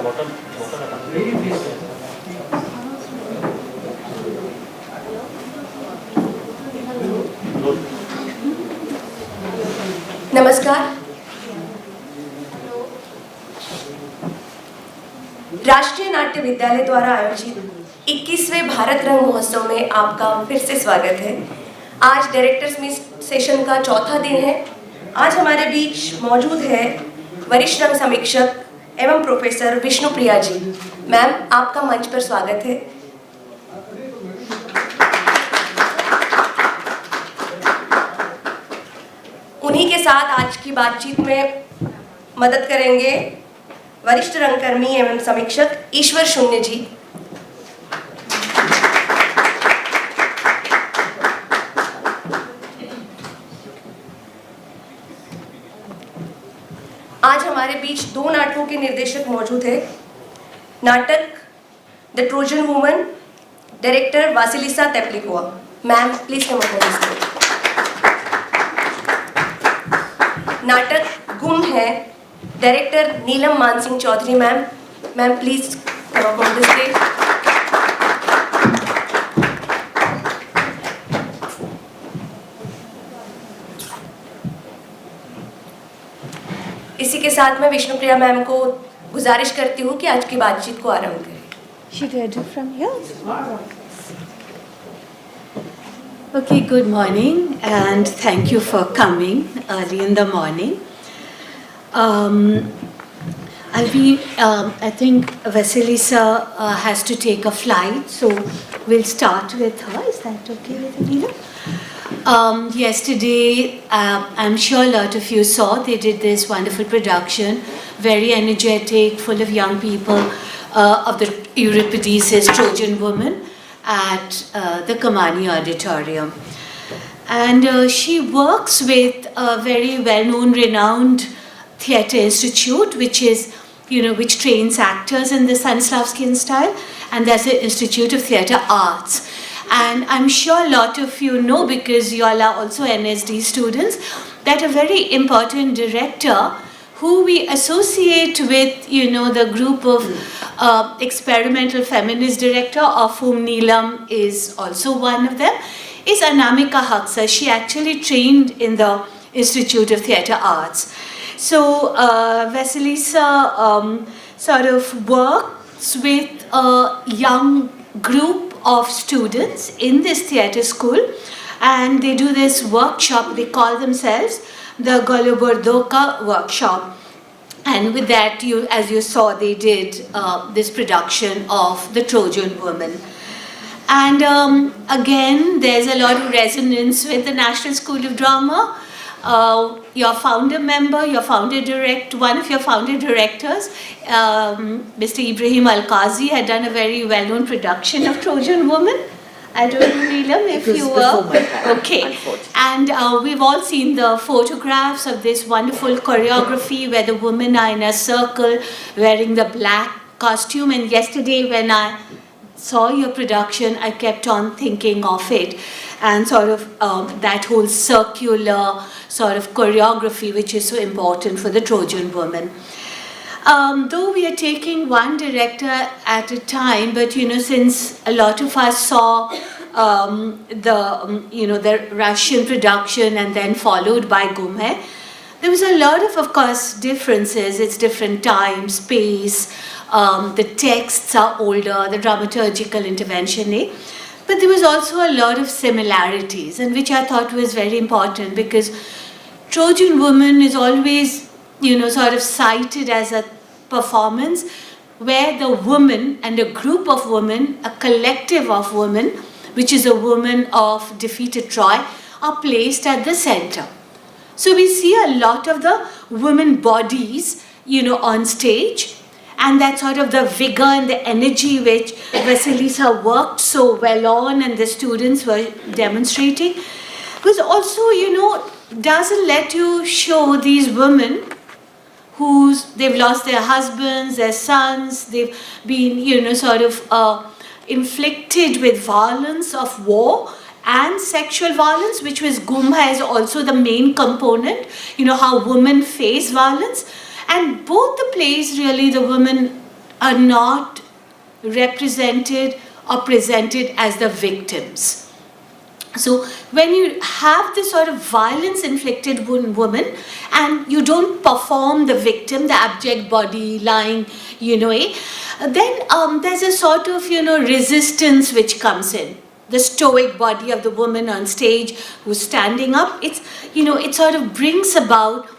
नमस्कार। राष्ट्रीय नाट्य विद्यालय द्वारा आयोजित 21वें भारत रंग महोत्सव में आपका फिर से स्वागत है। आज डायरेक्टर्स मीट सेशन का चौथा दिन है। आज हमारे बीच मौजूद है वरिष्ठ रंग समीक्षक एवं प्रोफेसर विष्णुप्रिया जी। मैम, आपका मंच पर स्वागत है। उन्हीं के साथ आज की बातचीत में मदद करेंगे वरिष्ठ रंगकर्मी एवं समीक्षक ईश्वर शून्य जी। आज हमारे बीच दो नाटकों के निर्देशक मौजूद है। नाटक the Trojan women, director Vasilisa Teplikova. Ma'am, please come up on stage. नाटक गुम है, director Neelam Mansingh Chowdhry. Ma'am please come up on the stage. इसी के साथ मैं विष्णुप्रिया मैम को गुजारिश करती हूँ कि आज की बातचीत को आरंभ करें। Should I do from here? Okay, good morning and thank you for coming early in the morning. I think Vasilisa has to take a flight, so we'll start with her. Is that okay with Anila? Yesterday, I'm sure a lot of you saw, they did this wonderful production, very energetic, full of young people, of the Euripides' Trojan Woman at the Kamani Auditorium. And she works with a very well-known, renowned theatre institute, which trains actors in the Stanislavskian style, and that's the Institute of Theatre Arts. And I'm sure a lot of you know, because you all are also NSD students, that a very important director who we associate with, the group of experimental feminist director, of whom Neelam is also one of them, is Anamika Haksa. She actually trained in the Institute of Theatre Arts. So Vasilisa sort of works with a young group of students in this theatre school, and they do this workshop. They call themselves the Golubordoka workshop, and with that, as you saw, they did this production of the Trojan Woman. And again, there's a lot of resonance with the National School of Drama. Your founder member, one of your founder directors, Mr. Ibrahim Al-Qazi, had done a very well-known production of Trojan Woman. I don't know, Neelam, if you were. Okay. And we've all seen the photographs of this wonderful choreography where the women are in a circle wearing the black costume. And yesterday when I saw your production, I kept on thinking of it, and sort of that whole circular sort of choreography which is so important for the Trojan Woman. Though we are taking one director at a time, but since a lot of us saw the Russian production and then followed by Gum Hai, there was a lot of course, differences. It's different time, space, the texts are older, the dramaturgical intervention, but there was also a lot of similarities, and which I thought was very important, because Trojan Woman is always, sort of cited as a performance where the woman and a group of women, a collective of women, which is a woman of defeated Troy, are placed at the center. So we see a lot of the women bodies, on stage, and that sort of the vigor and the energy which Vasilisa worked so well on and the students were demonstrating, was also, doesn't let you show these women they've lost their husbands, their sons, they've been, sort of inflicted with violence of war and sexual violence, which was Gumha is also the main component, how women face violence. And both the plays, really, the women are not represented or presented as the victims. So when you have this sort of violence inflicted on woman and you don't perform the victim, the abject body lying, then there's a sort of, resistance which comes in. The stoic body of the woman on stage who's standing up, it sort of brings about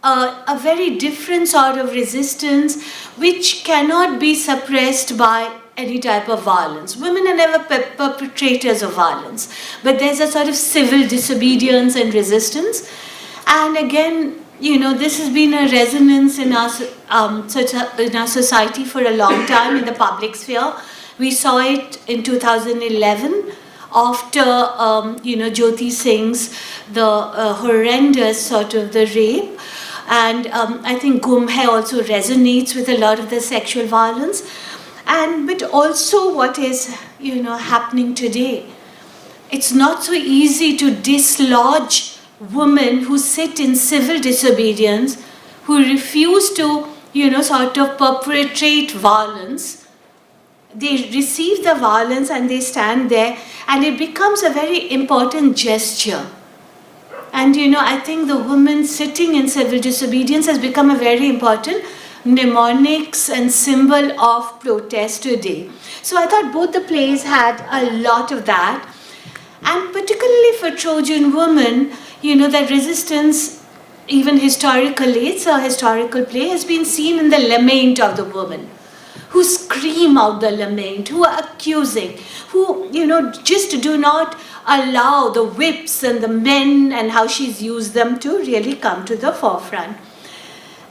a very different sort of resistance which cannot be suppressed by any type of violence. Women are never perpetrators of violence, but there's a sort of civil disobedience and resistance. And again, this has been a resonance in our society for a long time in the public sphere. We saw it in 2011 after, Jyoti Singh's the horrendous sort of the rape. And I think Gum Hai also resonates with a lot of the sexual violence. But also what is, happening today. It's not so easy to dislodge women who sit in civil disobedience, who refuse to, sort of perpetrate violence. They receive the violence and they stand there, and it becomes a very important gesture. And, I think the woman sitting in civil disobedience has become a very important mnemonics and symbol of protest today. So I thought both the plays had a lot of that. And particularly for Trojan Woman, that resistance, even historically, it's a historical play, has been seen in the lament of the woman, who scream out the lament, who are accusing, who, just do not allow the whips and the men and how she's used them to really come to the forefront.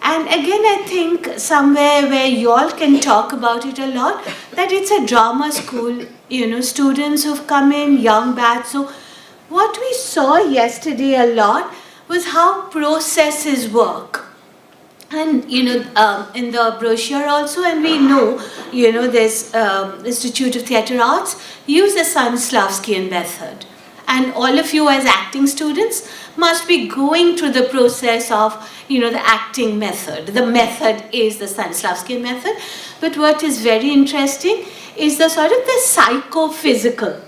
And again, I think somewhere where you all can talk about it a lot, that it's a drama school, students who've come in, young batch. So what we saw yesterday a lot was how processes work. And, in the brochure also, and we know, this Institute of Theatre Arts use the Stanislavskian method. And all of you as acting students must be going through the process of, the acting method. The method is the Stanislavskian method. But what is very interesting is the sort of the psychophysical.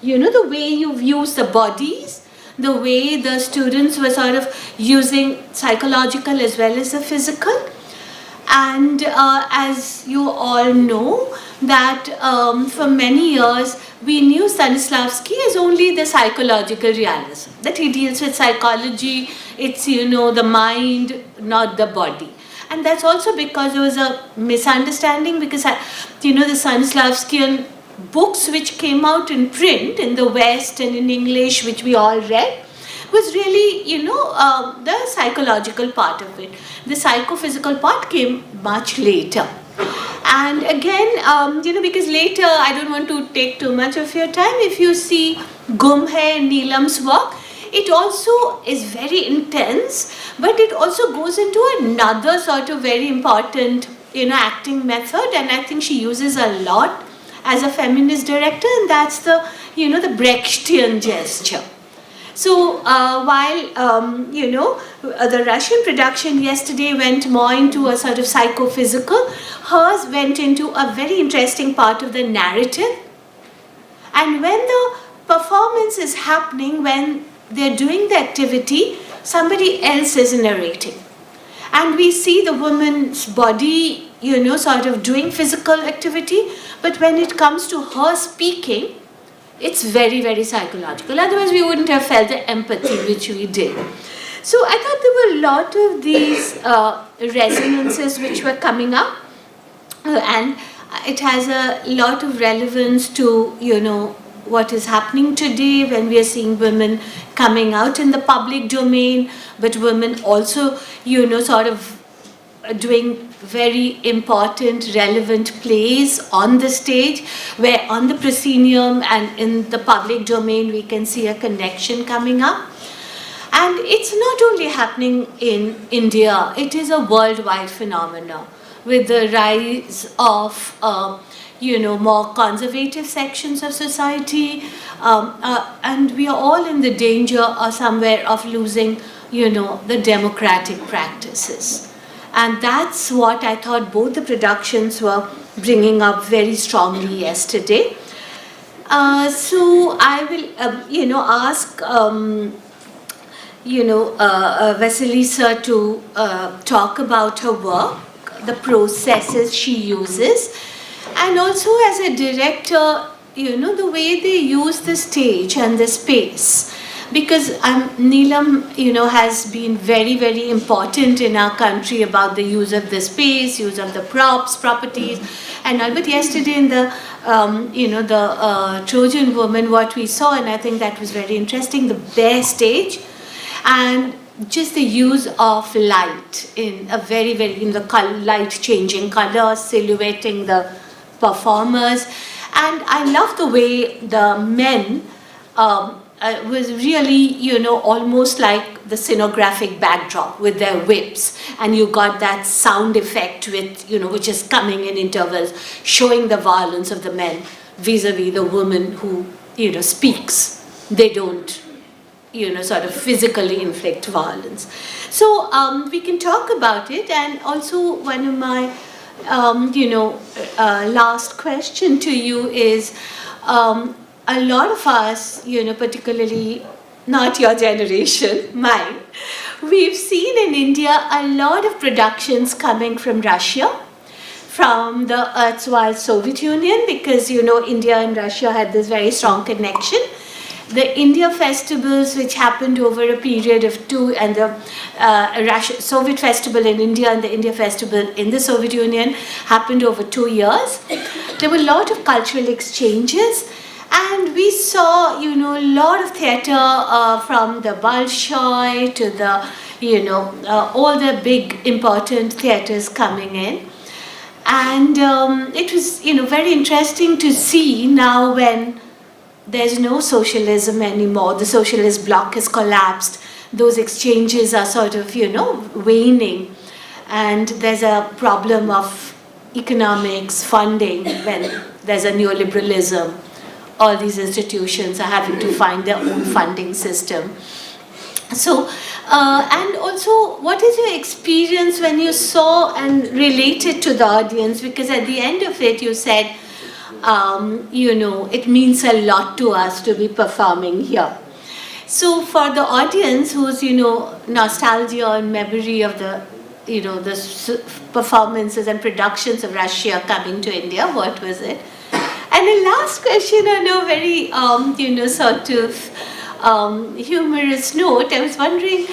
The way you've used the bodies, the way the students were sort of using psychological as well as the physical. And as you all know, that for many years we knew Stanislavski as only the psychological realism, that he deals with psychology, it's the mind, not the body. And that's also because there was a misunderstanding, because the Stanislavskian books which came out in print in the West and in English, which we all read, was really, the psychological part of it. The psychophysical part came much later. And again, because later, I don't want to take too much of your time, if you see Gum Hai and Neelam's work, it also is very intense, but it also goes into another sort of very important, acting method, and I think she uses a lot as a feminist director, and that's the, the Brechtian gesture. So while, the Russian production yesterday went more into a sort of psychophysical, hers went into a very interesting part of the narrative. And when the performance is happening, when they're doing the activity, somebody else is narrating. And we see the woman's body, sort of doing physical activity, but when it comes to her speaking, it's very, very psychological. Otherwise, we wouldn't have felt the empathy which we did. So I thought there were a lot of these resonances which were coming up, and it has a lot of relevance to, what is happening today when we are seeing women coming out in the public domain, but women also, sort of doing very important, relevant plays on the stage, where on the proscenium and in the public domain we can see a connection coming up. And it's not only happening in India, it is a worldwide phenomenon, with the rise of more conservative sections of society, and we are all in the danger somewhere of losing, the democratic practices. And that's what I thought both the productions were bringing up very strongly yesterday. So I will, ask, Vasilisa to talk about her work, the processes she uses, and also as a director, the way they use the stage and the space. Because Neelam, has been very, very important in our country about the use of the space, use of the props, properties. And Albert, yesterday in the, Trojan Woman, what we saw, and I think that was very interesting, the bare stage, and just the use of light in a very, very, light changing colors, silhouetting the performers. And I love the way the men was really, almost like the scenographic backdrop with their whips, and you got that sound effect with, which is coming in intervals, showing the violence of the men vis-a-vis the woman who, speaks. They don't, sort of physically inflict violence. So we can talk about it, and also one of my, last question to you is, a lot of us, particularly not your generation, mine, we've seen in India a lot of productions coming from Russia, from the erstwhile Soviet Union, because, India and Russia had this very strong connection. The India festivals, which happened over a period of two, and the Soviet festival in India and the India festival in the Soviet Union happened over 2 years. There were a lot of cultural exchanges. And we saw, a lot of theatre from the Bolshoi to the, all the big important theatres coming in. And it was, very interesting to see now when there's no socialism anymore, the socialist bloc has collapsed, those exchanges are sort of, waning. And there's a problem of economics, funding, when there's a neoliberalism. All these institutions are having to find their own funding system. So, and also, what is your experience when you saw and related to the audience? Because at the end of it, you said, it means a lot to us to be performing here. So, for the audience who's, nostalgia and memory of the, the performances and productions of Russia coming to India, what was it? And the last question on a very, sort of humorous note, I was wondering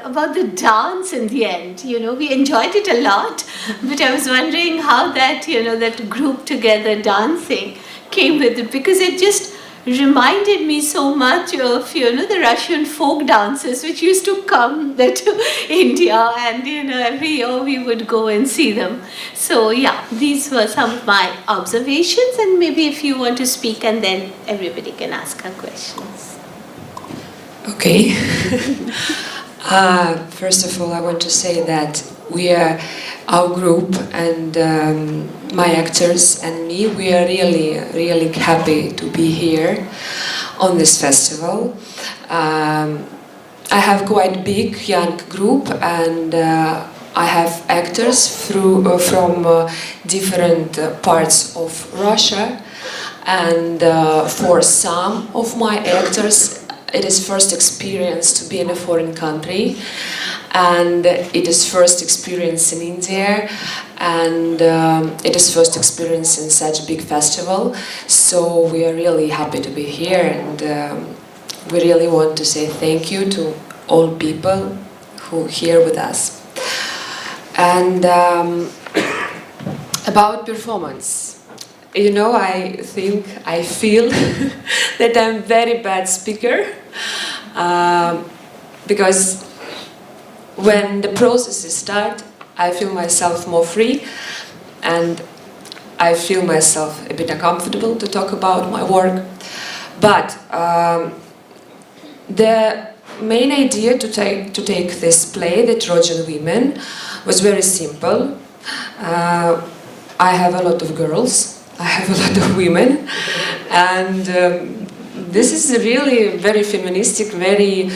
about the dance in the end. We enjoyed it a lot, but I was wondering how that, that group together dancing came with it, because it just reminded me so much of, the Russian folk dances which used to come to India, and, every year we would go and see them. So, yeah, these were some of my observations, and maybe if you want to speak, and then everybody can ask her questions. Okay. First of all, I want to say that our group and my actors and me, we are really, really happy to be here on this festival. I have quite big young group, and I have actors from different parts of Russia, and for some of my actors it is first experience to be in a foreign country, and it is first experience in India, and it is first experience in such a big festival. So we are really happy to be here, and we really want to say thank you to all people who are here with us. And about performance. I feel that I'm a very bad speaker, because when the processes start, I feel myself more free, and I feel myself a bit uncomfortable to talk about my work. But the main idea to take this play, The Trojan Women, was very simple. I have a lot of girls. I have a lot of women, and this is really very feministic, very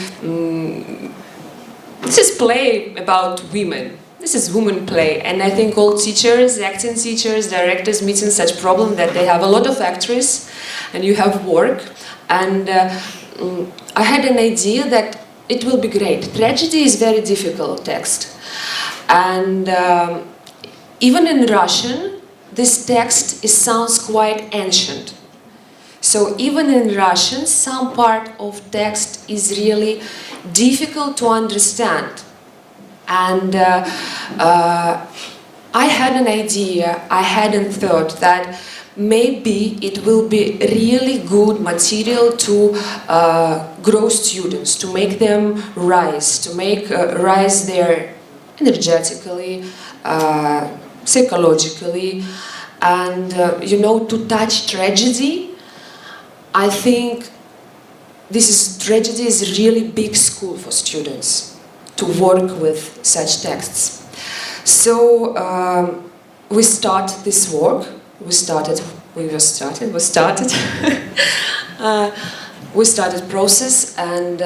this is play about women. This is women play, and I think all teachers, acting teachers, directors meeting such problem that they have a lot of actors, and you have work. And I had an idea that it will be great. Tragedy is very difficult text, and even in Russian, this text sounds quite ancient. So even in Russian, some part of text is really difficult to understand. And I had an idea, I hadn't thought that maybe it will be really good material to grow students, to make them rise, to make rise their energetically, psychologically, and you know, to touch tragedy. I think tragedy is a really big school for students to work with such texts. So we start this work. We started process, and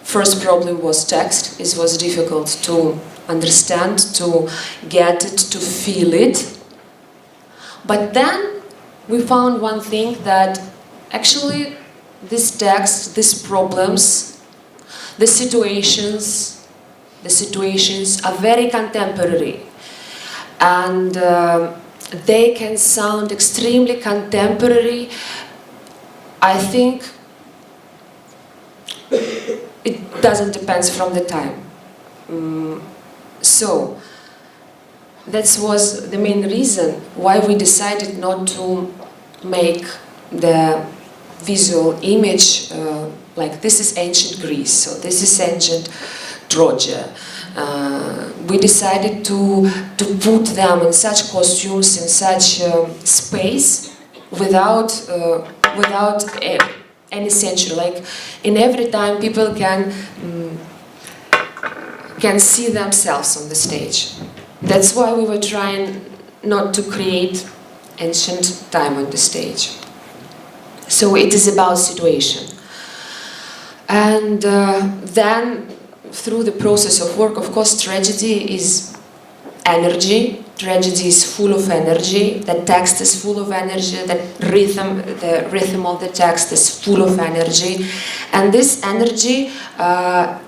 first problem was text. It was difficult to understand, to get it, to feel it. But then we found one thing, that actually this text, these problems, the situations are very contemporary, and they can sound extremely contemporary. I think it doesn't depend from the time. So that was the main reason why we decided not to make the visual image like this is ancient Greece, so this is ancient Troja. We decided to put them in such costumes, in such space, without any censure. Like in every time, people can see themselves on the stage. That's why we were trying not to create ancient time on the stage. So it is about situation. And then, through the process of work, of course, tragedy is energy. Tragedy is full of energy. The text is full of energy. The rhythm of the text is full of energy. And this energy,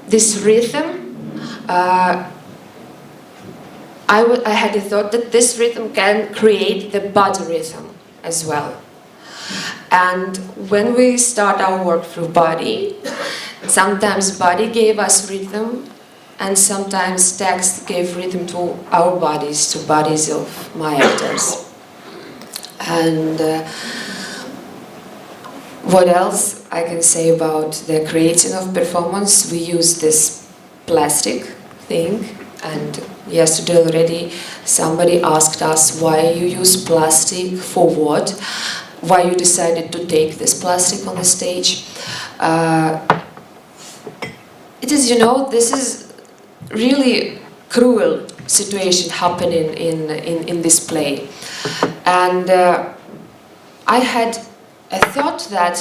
this rhythm, I had a thought that this rhythm can create the body rhythm as well. And when we start our work through body, sometimes body gave us rhythm, and sometimes text gave rhythm to our bodies, to bodies of my actors. And what else I can say about the creating of performance? We use this plastic thing, and yesterday already somebody asked us why you use plastic, for what? Why you decided to take this plastic on the stage. It is, you know, this is really cruel situation happening in this play. And I had a thought that,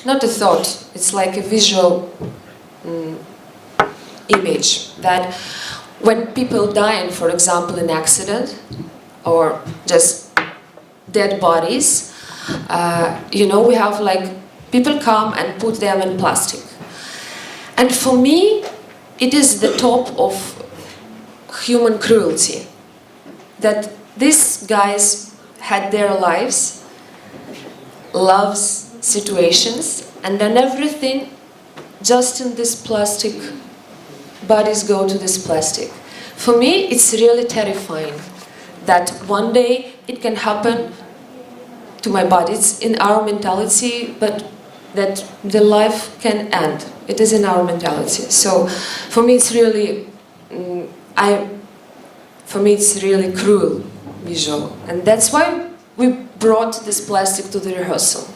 not a thought, it's like a visual image, that when people die, for example, in accident, or just dead bodies, you know, we have like, people come and put them in plastic. And for me, it is the top of human cruelty, that these guys had their lives, loves, situations, and then everything just in this plastic, bodies go to this plastic. For me, it's really terrifying that one day it can happen to my body. It's in our mentality, but that the life can end. It is in our mentality. So for me it's really, for me it's really cruel visual. And that's why we brought this plastic to the rehearsal,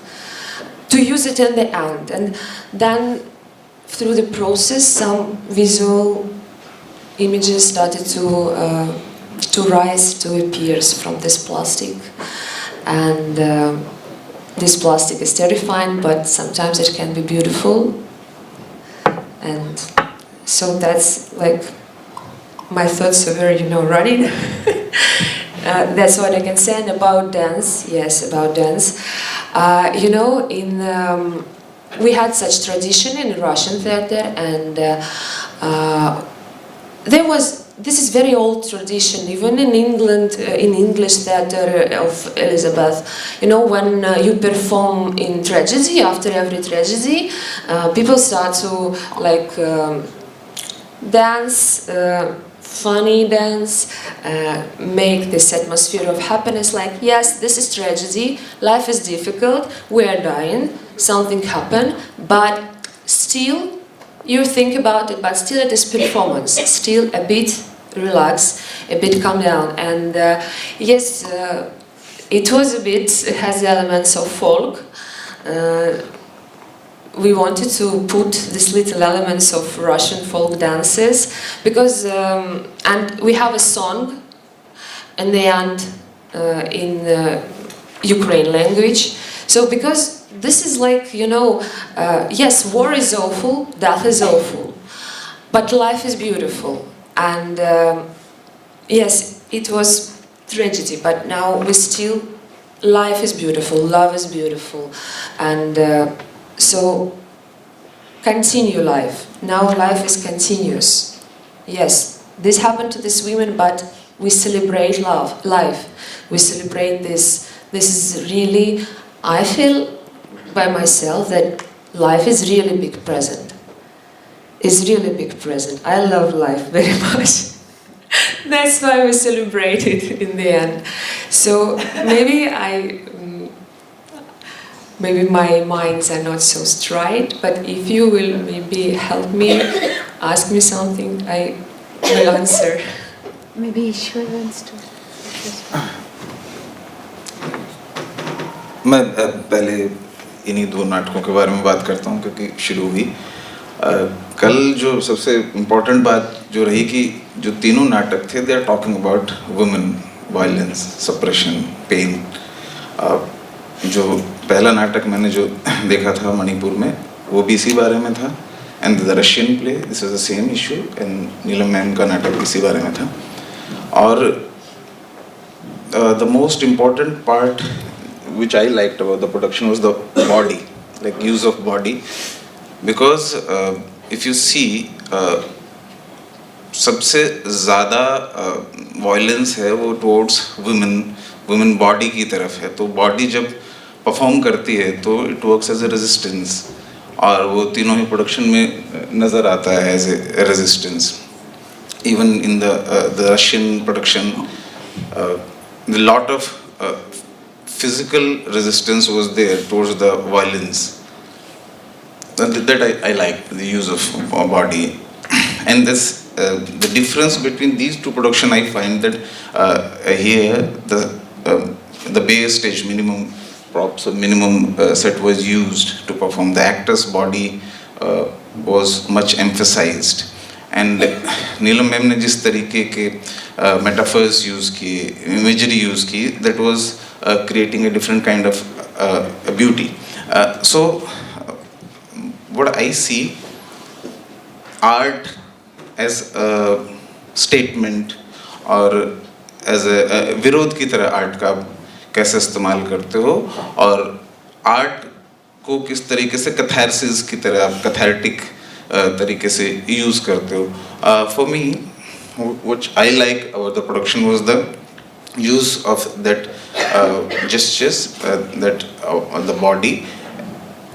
to use it in the end. And then through the process, some visual images started to rise, to appear from this plastic. And this plastic is terrifying, but sometimes it can be beautiful. and so that's like my thoughts are very, running. That's what I can say. And about dance, yes, about dance. We had such tradition in Russian theater, and this is very old tradition, even in England, in English theater of Elizabeth. When you perform in tragedy, after every tragedy, people start to dance, funny dance, make this atmosphere of happiness, like, yes, this is tragedy, life is difficult, we are dying, something happened, but still you think about it, but still it is performance, still a bit relax, a bit calm down. And yes, it has elements of folk. We wanted to put these little elements of Russian folk dances because, and we have a song in the end in Ukraine language. So because this is like, yes, war is awful, death is awful, but life is beautiful. And yes, it was tragedy, but now life is beautiful, love is beautiful, and so continue life. Now life is continuous. Yes, this happened to these women, but we celebrate life. We celebrate this. This is really, I feel by myself that life is really big present. It's really big present. I love life very much. That's why we celebrate it in the end. So maybe my minds are not so straight, but if you will maybe help me, ask me something, I will answer. Maybe Ishwar wants to. मैं पहले इन्हीं दो नाटकों के बारे में बात करता हूँ क्योंकि शुरू हुई कल जो सबसे इम्पोर्टेंट बात जो रही कि जो तीनों नाटक थे they are talking about women violence suppression pain जो पहला नाटक मैंने जो देखा था मणिपुर में वो भी इसी बारे में था and the Russian play this was the same issue and Neelam ma'am का नाटक इसी बारे में था और the most important part which I liked about the production was the body, like use of body, because if you see सबसे ज़्यादा violence है वो towards women body की तरफ है तो body जब perform करती है तो it works as a resistance और वो तीनों ही production में नज़र आता है as a resistance. Even in the Russian production, a lot of physical resistance was there towards the violence. That I like the use of body, and this the difference between these two production. I find that here the base stage minimum props or minimum set was used to perform. The actor's body was much emphasized, and Neelam ma'am ने जिस तरीके के metaphors use किए, imagery use की, that was creating a different kind of beauty. So what I see art as a statement और as a विरोध की तरह art का कैसे इस्तेमाल करते हो और art को किस तरीके से catharsis की तरह आप cathartic तरीके से use करते हो. For me, what I like about the production was the use of that gestures that on the body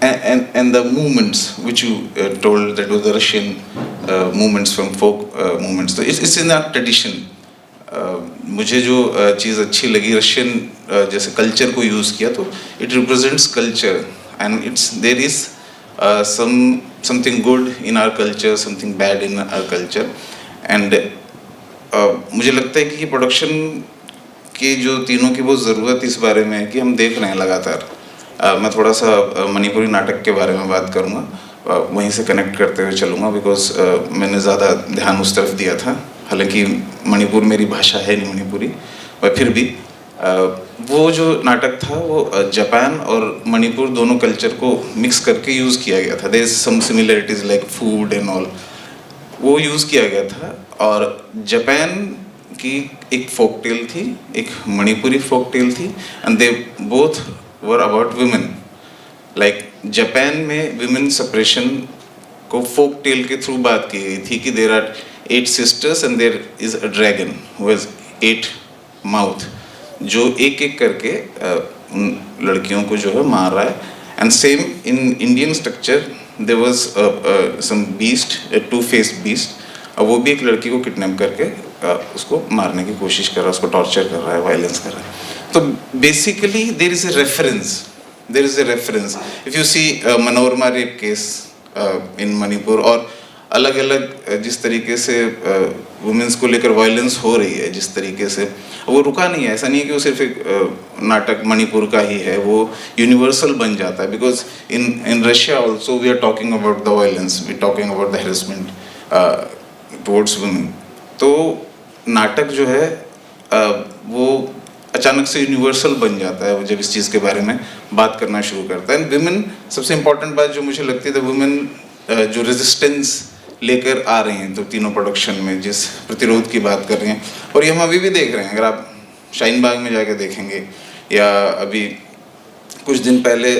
and the movements which you told that was the Russian movements from folk movements. So it's in that tradition. मुझे जो चीज़ अच्छी लगी Russian जैसे culture को use किया तो it represents culture and there is something good in our culture, something bad in our culture and मुझे लगता है कि ये प्रोडक्शन कि जो तीनों की बहुत ज़रूरत इस बारे में है कि हम देख रहे हैं लगातार. मैं थोड़ा सा मणिपुरी नाटक के बारे में बात करूँगा, वहीं से कनेक्ट करते हुए चलूँगा बिकॉज मैंने ज़्यादा ध्यान उस तरफ दिया था. हालांकि मणिपुर मेरी भाषा है नहीं मणिपुरी, पर फिर भी वो जो नाटक था वो जापान और मणिपुर दोनों कल्चर को मिक्स करके यूज़ किया गया था. There is some similarities like food and all. वो यूज़ किया गया था. और जापान की एक फोक टेल थी, एक मणिपुरी फोक टेल थी, and they both were about women. Like Japan में विमेन सेपरेशन को फोक टेल के थ्रू बात की गई थी कि there are 8 sisters and there is a dragon who has 8 mouth, जो एक एक करके उन लड़कियों को जो है मार रहा है. And same in Indian structure there was some beast, a two-faced beast. वो भी एक लड़की को किडनैप करके उसको मारने की कोशिश कर रहा है, उसको टॉर्चर कर रहा है, वायलेंस कर रहा है. तो basically there is a reference. There is a reference. If you see Manorama rape case in Manipur, और अलग अलग जिस तरीके से वुमेन्स को लेकर वायलेंस हो रही है, जिस तरीके से वो रुका नहीं है. ऐसा नहीं है कि वो सिर्फ एक नाटक मणिपुर का ही है, वो यूनिवर्सल बन जाता है. Because in Russia also we are talking about the violence, we talking about the harassment towards women. तो नाटक जो है वो अचानक से यूनिवर्सल बन जाता है वो जब इस चीज़ के बारे में बात करना शुरू करता है. विमेन, सबसे इम्पॉर्टेंट बात जो मुझे लगती है, वुमेन जो रेजिस्टेंस लेकर आ रही हैं, तो तीनों प्रोडक्शन में जिस प्रतिरोध की बात कर रही हैं, और ये हम अभी भी देख रहे हैं. अगर आप शाहीन बाग में जाके देखेंगे, या अभी कुछ दिन पहले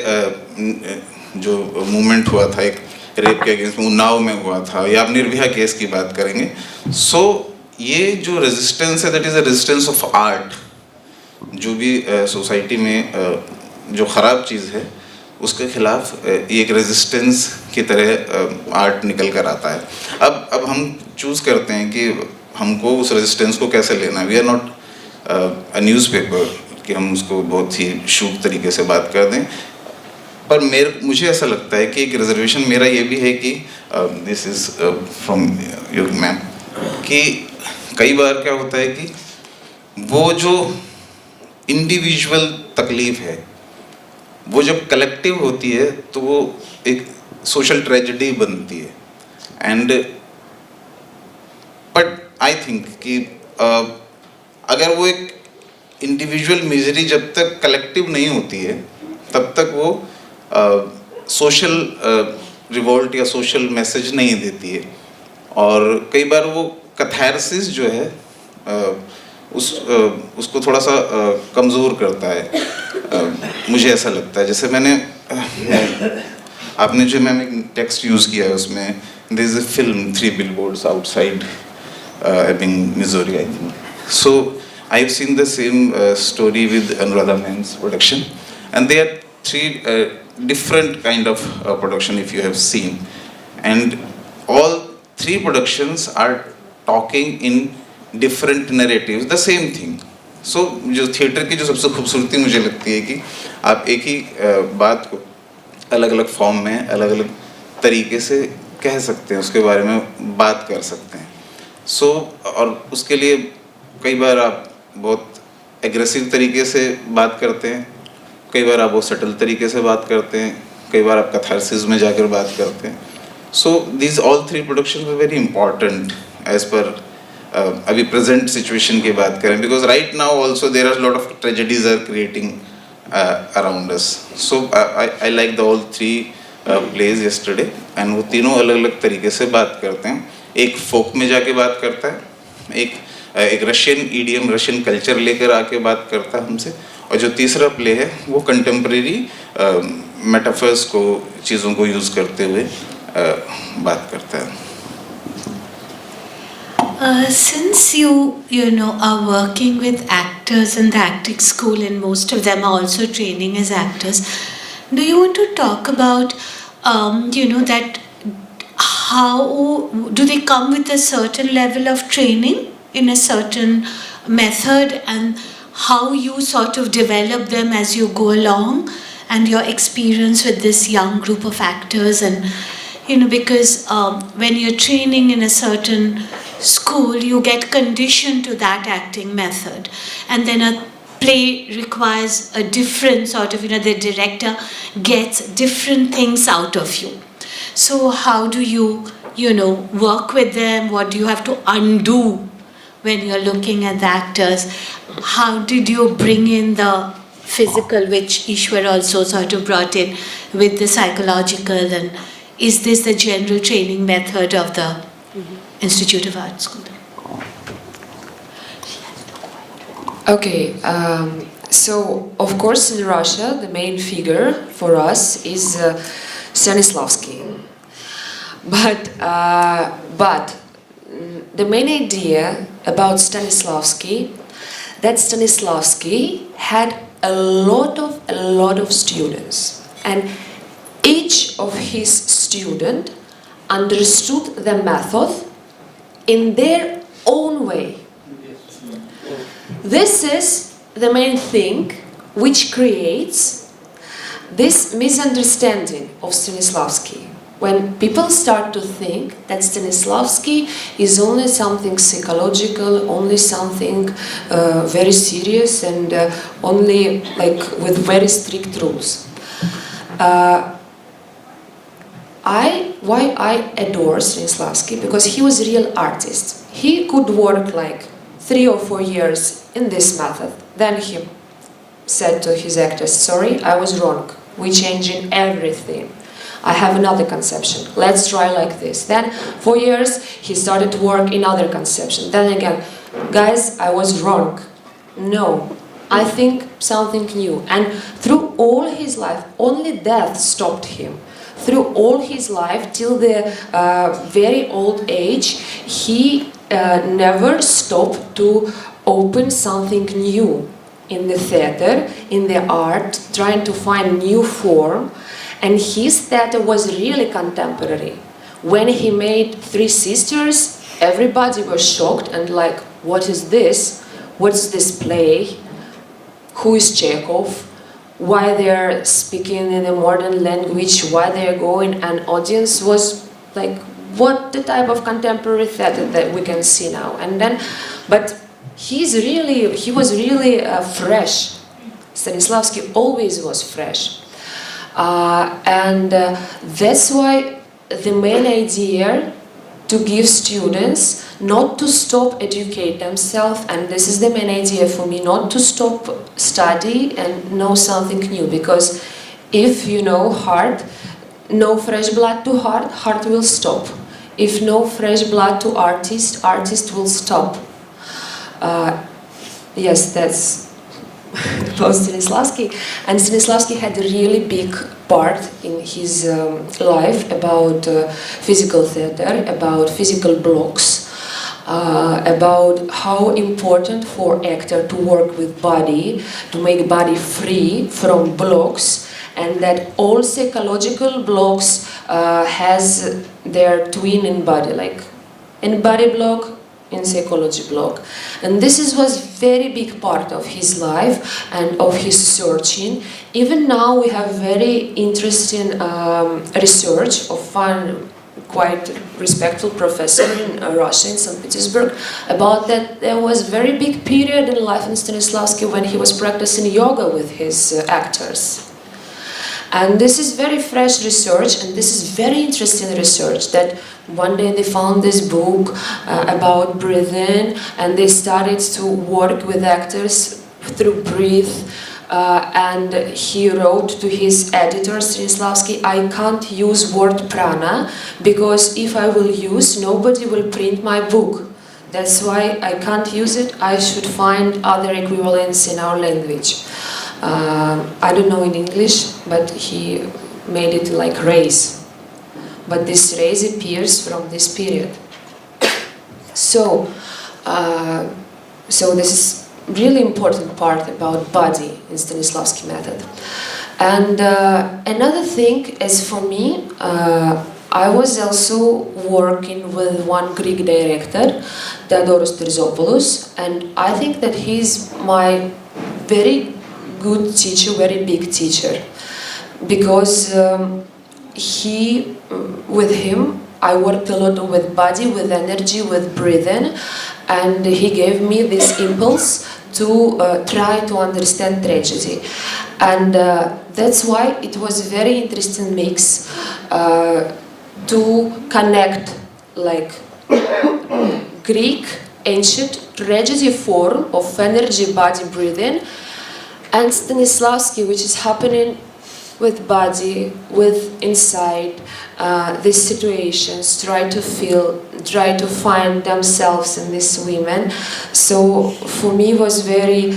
जो मूवमेंट हुआ था एक रेप के अगेंस्ट, उन्नाव में हुआ था, या आप निर्भया केस की बात करेंगे. सो ये जो रेजिस्टेंस है, that is a resistance of art. जो भी सोसाइटी में जो ख़राब चीज़ है उसके खिलाफ एक रेजिस्टेंस की तरह आर्ट निकल कर आता है. अब हम चूज़ करते हैं कि हमको उस रेजिस्टेंस को कैसे लेना. We are not a newspaper कि हम उसको बहुत ही शुभ तरीके से बात कर दें. पर मुझे ऐसा लगता है कि एक रिजर्वेशन मेरा ये भी है कि this is from your ma'am, कि कई बार क्या होता है कि वो जो इंडिविजुअल तकलीफ है वो जब कलेक्टिव होती है तो वो एक सोशल ट्रेजेडी बनती है. एंड बट आई थिंक कि अगर वो एक इंडिविजुअल मिजरी जब तक कलेक्टिव नहीं होती है तब तक वो सोशल रिवोल्ट या सोशल मैसेज नहीं देती है. और कई बार वो कैथारसिस जो है उसको थोड़ा सा कमज़ोर करता है. मुझे ऐसा लगता है. जैसे मैंने आपने जो मैम एक टेक्स्ट यूज़ किया है उसमें, there is a film 3 billboards outside Ebbing, Missouri, I think. So I've seen the same story with Anuradha Ma'am's production, and they are 3 different kind of production if you have seen, and all 3 productions are talking in different narratives, the same thing. So जो theatre की जो सबसे खूबसूरती मुझे लगती है कि आप एक ही बात को अलग अलग फॉर्म में अलग अलग तरीके से कह सकते हैं, उसके बारे में बात कर सकते हैं. सो और उसके लिए कई बार आप बहुत एग्रेसिव तरीके से बात करते हैं, कई बार आप बहुत सटल तरीके से बात करते हैं, कई बार आप कैथारसिस में जाकर बात करते हैं. So these all 3 production are very important as पर अभी प्रेजेंट सिचुएशन की बात करें, because right now also there are lot of tragedies are creating around us. So I like the all 3 plays yesterday, and वो तीनों अलग अलग तरीके से बात करते हैं. एक फोक में जाके बात करता है, एक रशियन ईडीएम, रशियन कल्चर लेकर आके बात करता है हमसे, और जो तीसरा प्ले है वो कंटेम्प्रेरी मेटाफर्स को, चीज़ों को यूज़ करते हुए बात करता है. Since you know are working with actors in the acting school, and most of them are also training as actors, do you want to talk about that how do they come with a certain level of training in a certain method, and how you sort of develop them as you go along, and your experience with this young group of actors? And because when you're training in a certain school, you get conditioned to that acting method, and then a play requires a different sort of, the director gets different things out of you. So how do you work with them? What do you have to undo when you're looking at the actors? How did you bring in the physical, which Ishwar also sort of brought in, with the psychological, and is this the general training method of the Institute of Art School? Okay, so of course in Russia the main figure for us is Stanislavski. But the main idea about Stanislavski, that Stanislavski had a lot of students, and each of his student understood the method in their own way. This is the main thing which creates this misunderstanding of Stanislavski. When people start to think that Stanislavski is only something psychological, only something very serious, and only like with very strict rules. Why I adore Stanislavski? Because he was a real artist. He could work like 3 or 4 years in this method. Then he said to his actors, sorry, I was wrong. We're changing everything. I have another conception. Let's try like this. Then 4 years he started to work in other conception. Then again, guys, I was wrong. No, I think something new. And through all his life, only death stopped him. Through all his life, till the very old age, he never stopped to open something new in the theater, in the art, trying to find new form. And his theater was really contemporary. When he made Three Sisters, everybody was shocked and like, what is this? What's this play? Who is Chekhov? Why they're speaking in a modern language? Why they're going? And audience was like, what the type of contemporary theater that we can see now? And then, but he was really fresh. Stanislavski always was fresh. That's why the main idea to give students not to stop educate themselves, and this is the main idea for me, not to stop study and know something new, because if you know heart, no fresh blood to heart, heart will stop. If no fresh blood to artist, artist will stop. Yes, that's about Stanislavski. And Stanislavski had a really big part in his life about physical theater, about physical blocks, about how important for actor to work with body, to make body free from blocks, and that all psychological blocks has their twin in body, like in body block, in psychology block. And this was very big part of his life and of his searching. Even now we have very interesting research of one quite respectful professor in Russia, in St. Petersburg, about that there was very big period in life in Stanislavski when he was practicing yoga with his actors. And this is very fresh research, and this is very interesting research, that one day they found this book about breathing, and they started to work with actors through breath, and he wrote to his editor, Stanislavski, I can't use word prana, because if I will use, nobody will print my book. That's why I can't use it, I should find other equivalents in our language. I don't know in English, but he made it like race. But this race appears from this period. So this is really important part about body in Stanislavski method. And another thing is for me, I was also working with one Greek director, Theodoros Terzopoulos, and I think that he's my very good teacher, very big teacher, because with him, I worked a lot with body, with energy, with breathing, and he gave me this impulse to try to understand tragedy. And that's why it was a very interesting mix to connect like Greek ancient tragedy form of energy body breathing, and Stanislavski, which is happening with body, with inside these situations, try to feel, try to find themselves in these women. So for me was very,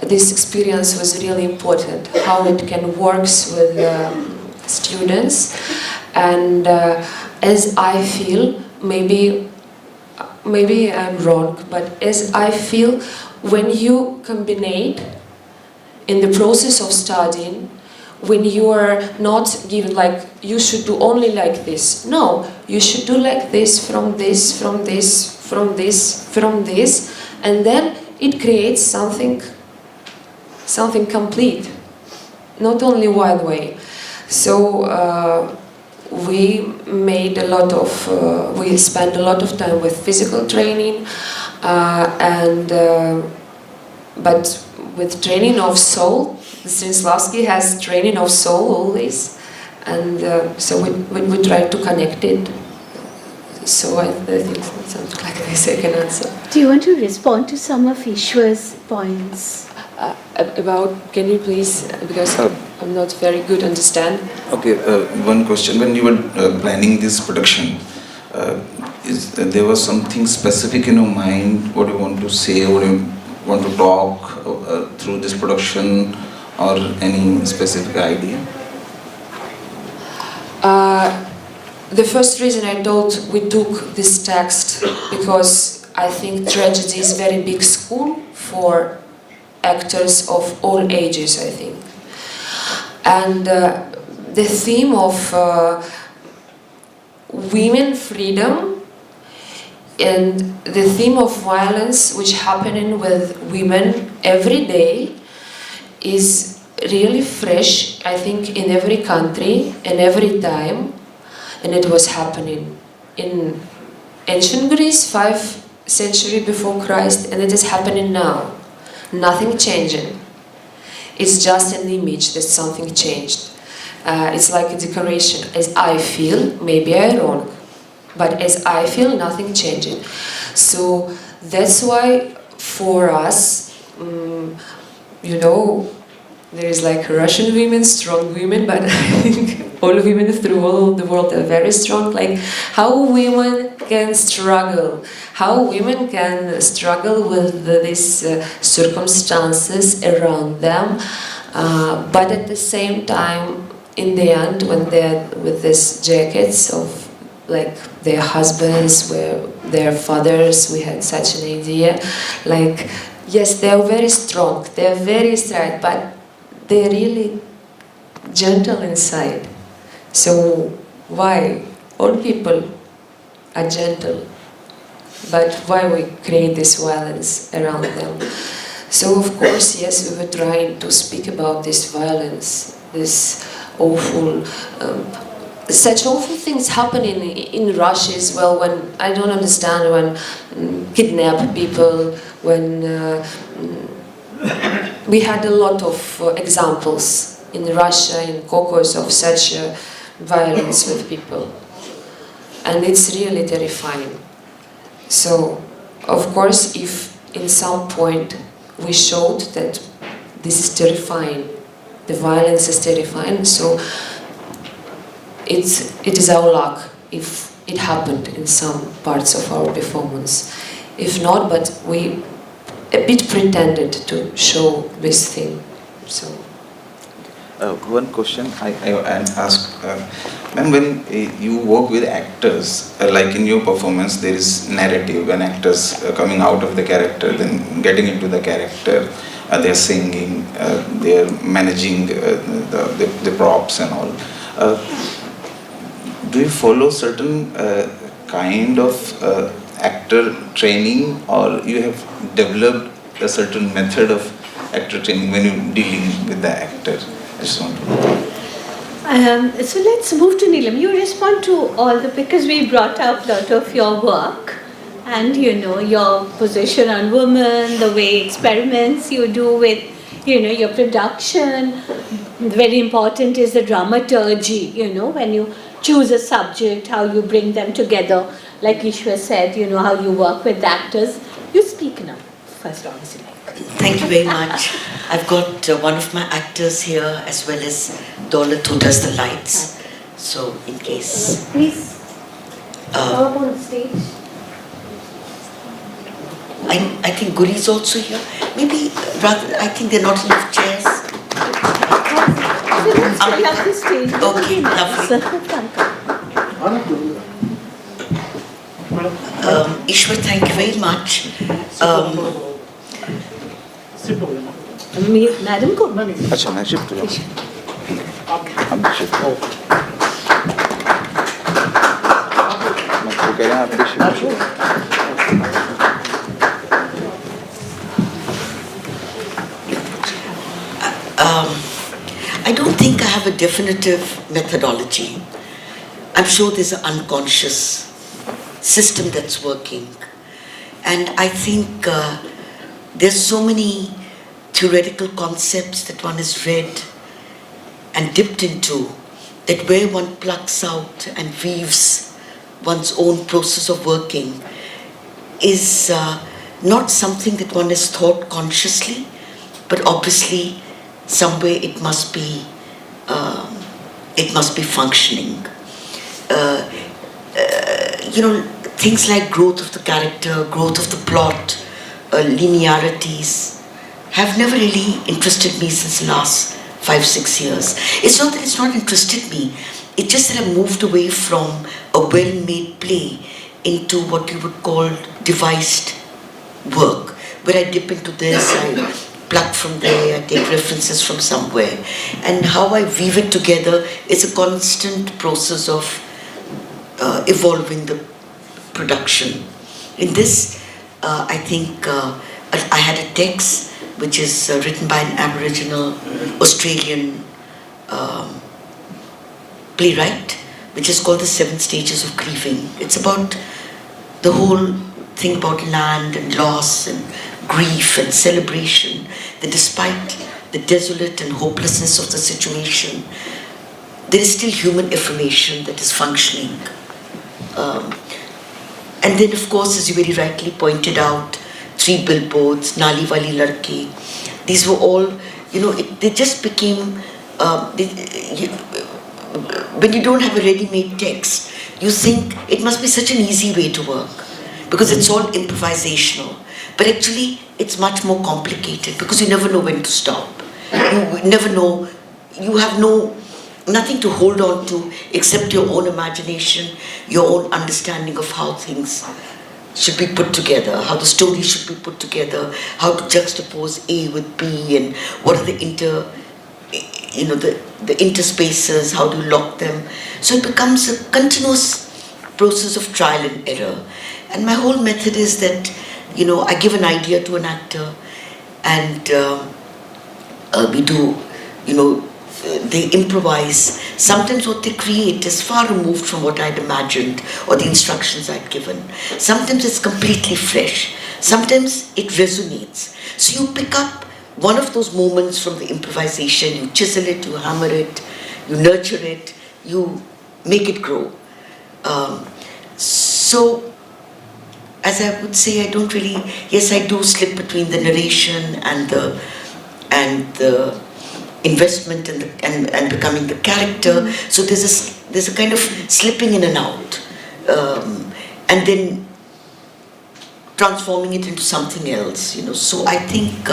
this experience was really important, how it can work with students. And as I feel, maybe I'm wrong, but as I feel, when you combine in the process of studying, when you are not given like, you should do only like this. No, you should do like this, from this, from this, from this, from this, and then it creates something complete, not only one way. So we made a lot of, we spent a lot of time with physical training, but with training of soul. Stanislavski has training of soul always, and so we try to connect it. So I think something like this I can answer. Do you want to respond to some of Ishwar's points? About, can you please, because I'm not very good understand. Okay, one question. When you were planning this production, there was something specific in your mind, what you want to say, what you want to talk through this production, or any specific idea? The first reason I told we took this text because I think tragedy is very big school for actors of all ages, I think. And the theme of women freedom and the theme of violence which happening with women every day is really fresh, I think, in every country and every time, and it was happening in ancient Greece, 5th century before Christ, and it is happening now. Nothing changing. It's just an image that something changed. It's like a decoration. As I feel, maybe I'm wrong, but as I feel, nothing changing. So that's why for us, you know, there is like Russian women, strong women, but I think all women through all the world are very strong. Like how women can struggle, how women can struggle with these circumstances around them, but at the same time, in the end, when they're with these jackets of like their husbands, their fathers, we had such an idea, like yes, they are very strong, they are very strong, but they're really gentle inside. So why? All people are gentle, but why we create this violence around them? So of course, yes, we were trying to speak about this violence, this awful, such awful things happening in Russia as well, when I don't understand, when kidnap people, when we had a lot of examples in Russia, in Caucasus, of such violence with people. And it's really terrifying. So, of course, if in some point we showed that this is terrifying, the violence is terrifying, so it is our luck if it happened in some parts of our performance. If not, but we a bit pretended to show this thing. So One question I ask, when you work with actors, like in your performance, there is narrative and actors coming out of the character, then getting into the character, they're singing, they're managing the props and all. Do you follow certain kind of actor training, or you have developed a certain method of actor training when you're dealing with the actor? I just want to know. So let's move to Neelam. You respond to all because we brought up a lot of your work and your position on women, the way experiments you do with your production. Very important is the dramaturgy, when you choose a subject, how you bring them together. Like Ishwar said, how you work with actors. You speak now, first obviously. Thank you very much. I've got one of my actors here as well as Daulat who does the lights. So in case... Please come up on stage. I think Guri is also here. Maybe rather, I think there are not enough chairs. Okay, lovely. Ishwar, thank you very much. Madam को अच्छा मैं shift हो जाऊँ हम shift हो मैं तो कह रहे हैं आप भी शिफ्ट हो I don't think I have a definitive methodology. I'm sure there's an unconscious system that's working. And I think there's so many theoretical concepts that one has read and dipped into, that where one plucks out and weaves one's own process of working is not something that one has thought consciously, but obviously somewhere it must be functioning. Things like growth of the character, growth of the plot, linearities have never really interested me since the last 5-6 years. It's not that it's not interested me, it's just that I moved away from a well-made play into what you would call devised work, where I dip into this, I pluck from there, I take references from somewhere, and how I weave it together is a constant process of evolving the production. In this, I think I had a text which is written by an Aboriginal Australian playwright, which is called The 7 Stages of Grieving. It's about the whole thing about land and loss and grief and celebration, that despite the desolate and hopelessness of the situation, there is still human affirmation that is functioning. And then, of course, as you very rightly pointed out, 3 billboards, Nali Wali Ladki, these were all, they just became, when you don't have a ready-made text, you think it must be such an easy way to work, because it's all improvisational. But actually, it's much more complicated, because you never know when to stop. You never know, you have nothing to hold on to except your own imagination, your own understanding of how things should be put together, how the story should be put together, how to juxtapose A with B, and what are the interspaces, how do you lock them. So it becomes a continuous process of trial and error. And my whole method is that, I give an idea to an actor, and we do, they improvise. Sometimes what they create is far removed from what I'd imagined or the instructions I'd given. Sometimes it's completely fresh. Sometimes it resonates. So you pick up one of those moments from the improvisation, you chisel it, you hammer it, you nurture it, you make it grow. So, as I would say, I don't really, yes, I do slip between the narration and the investment and becoming the character. So there's a kind of slipping in and out, and then transforming it into something else. So I think,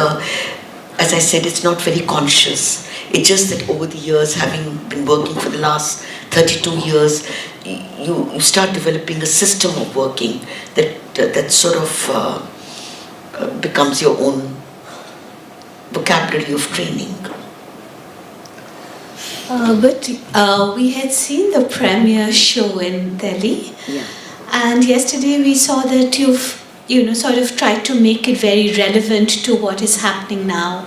as I said, it's not very conscious. It's just that over the years, having been working for the last 32 years, you start developing a system of working that sort of becomes your own vocabulary of training. But we had seen the premiere show in Delhi, Yeah. and yesterday we saw that you've sort of tried to make it very relevant to what is happening now.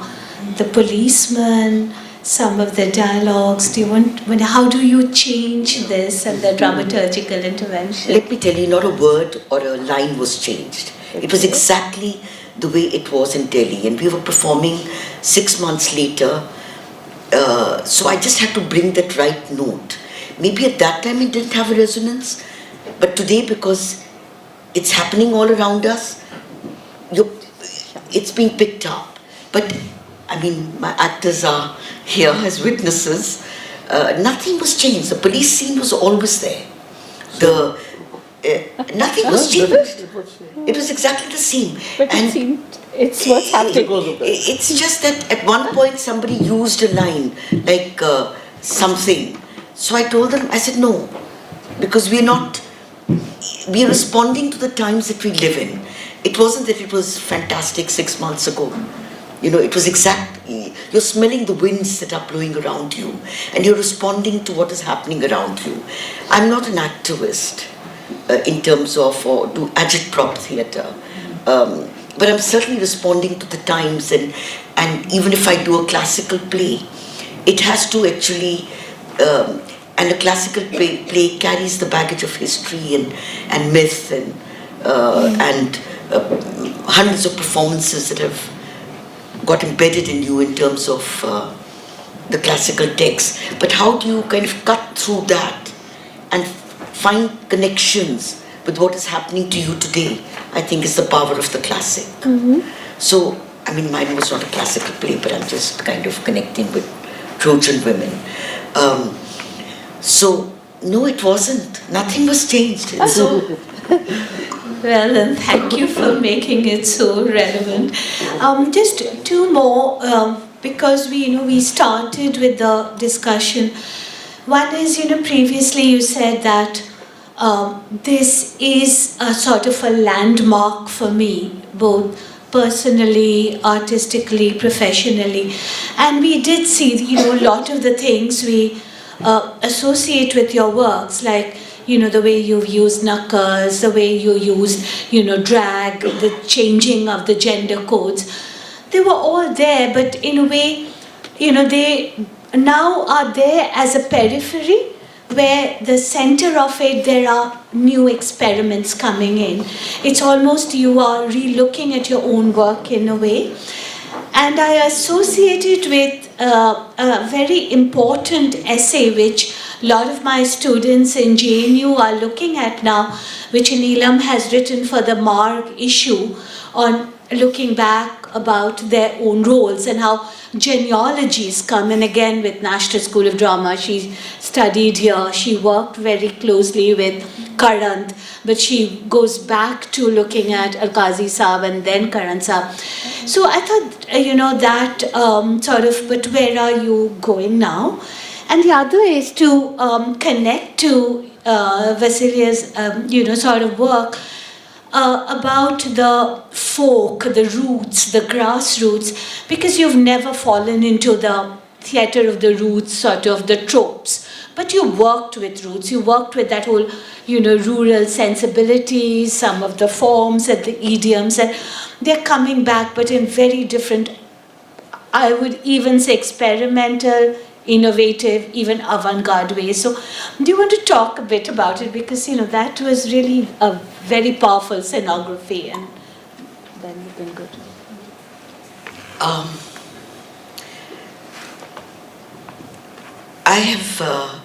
The policeman, some of the dialogues. How do you change this and the dramaturgical intervention? Let me tell you, not a word or a line was changed. It was exactly the way it was in Delhi, and we were performing 6 months later. So I just had to bring that right note. Maybe at that time it didn't have a resonance, but today, because it's happening all around us, it's being picked up. But I mean, my actors are here as witnesses. Nothing was changed. The police scene was always there. Nothing was changed. It was exactly the same. But it's what's happening. It's just that at one point somebody used a line like something. So I told them, I said no, because we are responding to the times that we live in. It wasn't that it was fantastic 6 months ago. It was exactly, you're smelling the winds that are blowing around you and you're responding to what is happening around you. I'm not an activist in terms of, or do agitprop theatre. But I'm certainly responding to the times, and even if I do a classical play, it has to actually, and a classical play carries the baggage of history and myth and hundreds of performances that have got embedded in you in terms of the classical text. But how do you kind of cut through that and find connections with what is happening to you today, I think is the power of the classic. So, I mean, mine was not a classical play, but I'm just kind of connecting with Trojan women. So, no, it wasn't. Nothing was changed. Well, and thank you for making it so relevant. Just two more, because we started with the discussion. One is, previously you said that this is a sort of a landmark for me, both personally, artistically, professionally. And we did see, a lot of the things we associate with your works, like, the way you've used knuckles, the way you used, drag, the changing of the gender codes. They were all there, but in a way, they now are there as a periphery, where the center of it, there are new experiments coming in. It's almost you are re-looking at your own work in a way. And I associate it with a very important essay which a lot of my students in JNU are looking at now, which Neelam has written for the Marg issue on looking back about their own roles and how genealogies come in. Again, with National School of Drama, she studied here, she worked very closely with Karant, but she goes back to looking at Alkazi Saab and then Karant Saab. So I thought, that sort of, but where are you going now? And the other is to connect to Vasilia's, sort of work about the folk, the roots, the grassroots, because you've never fallen into the theatre of the roots, sort of the tropes. But you worked with roots, you worked with that whole, rural sensibilities, some of the forms and the idioms, and they're coming back, but in very different, I would even say experimental, innovative, even avant-garde ways. So do you want to talk a bit about it? Because, that was really a very powerful scenography, and then you can go to I have,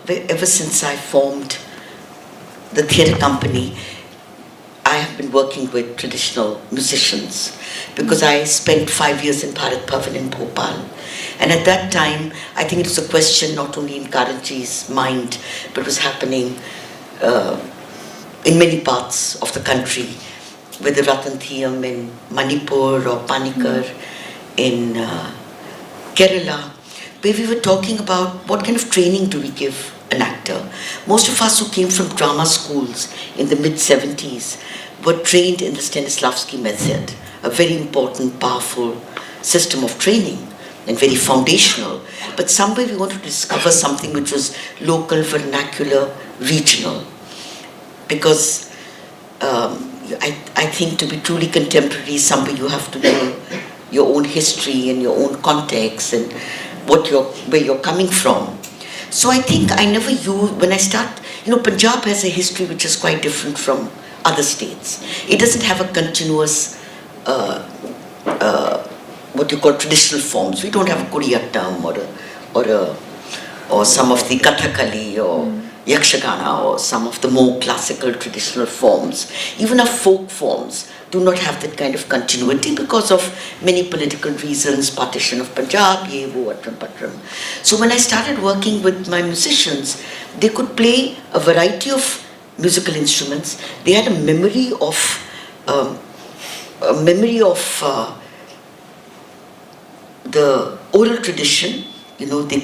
ever since I formed the theatre company, I have been working with traditional musicians, because I spent 5 years in Bharat Bhavan in Bhopal. And at that time, I think it was a question not only in Karanji's mind, but was happening in many parts of the country, whether Ratanthiam in Manipur or Panikar in Kerala, where we were talking about what kind of training do we give an actor. Most of us who came from drama schools in the mid-70s were trained in the Stanislavski method, a very important, powerful system of training and very foundational. But somewhere we wanted to discover something which was local, vernacular, regional. Because I think to be truly contemporary, somewhere you have to know your own history and your own context and where you're coming from. So I think I never use, when I start, Punjab has a history which is quite different from other states. It doesn't have a continuous, what you call traditional forms. We don't have a Kuriyattam or some of the Kathakali or yakshagana or some of the more classical traditional forms, even our folk forms, do not have that kind of continuity because of many political reasons, partition of Punjab, ye, wo, atram, patram. So when I started working with my musicians, they could play a variety of musical instruments. They had a memory of the oral tradition. You know, they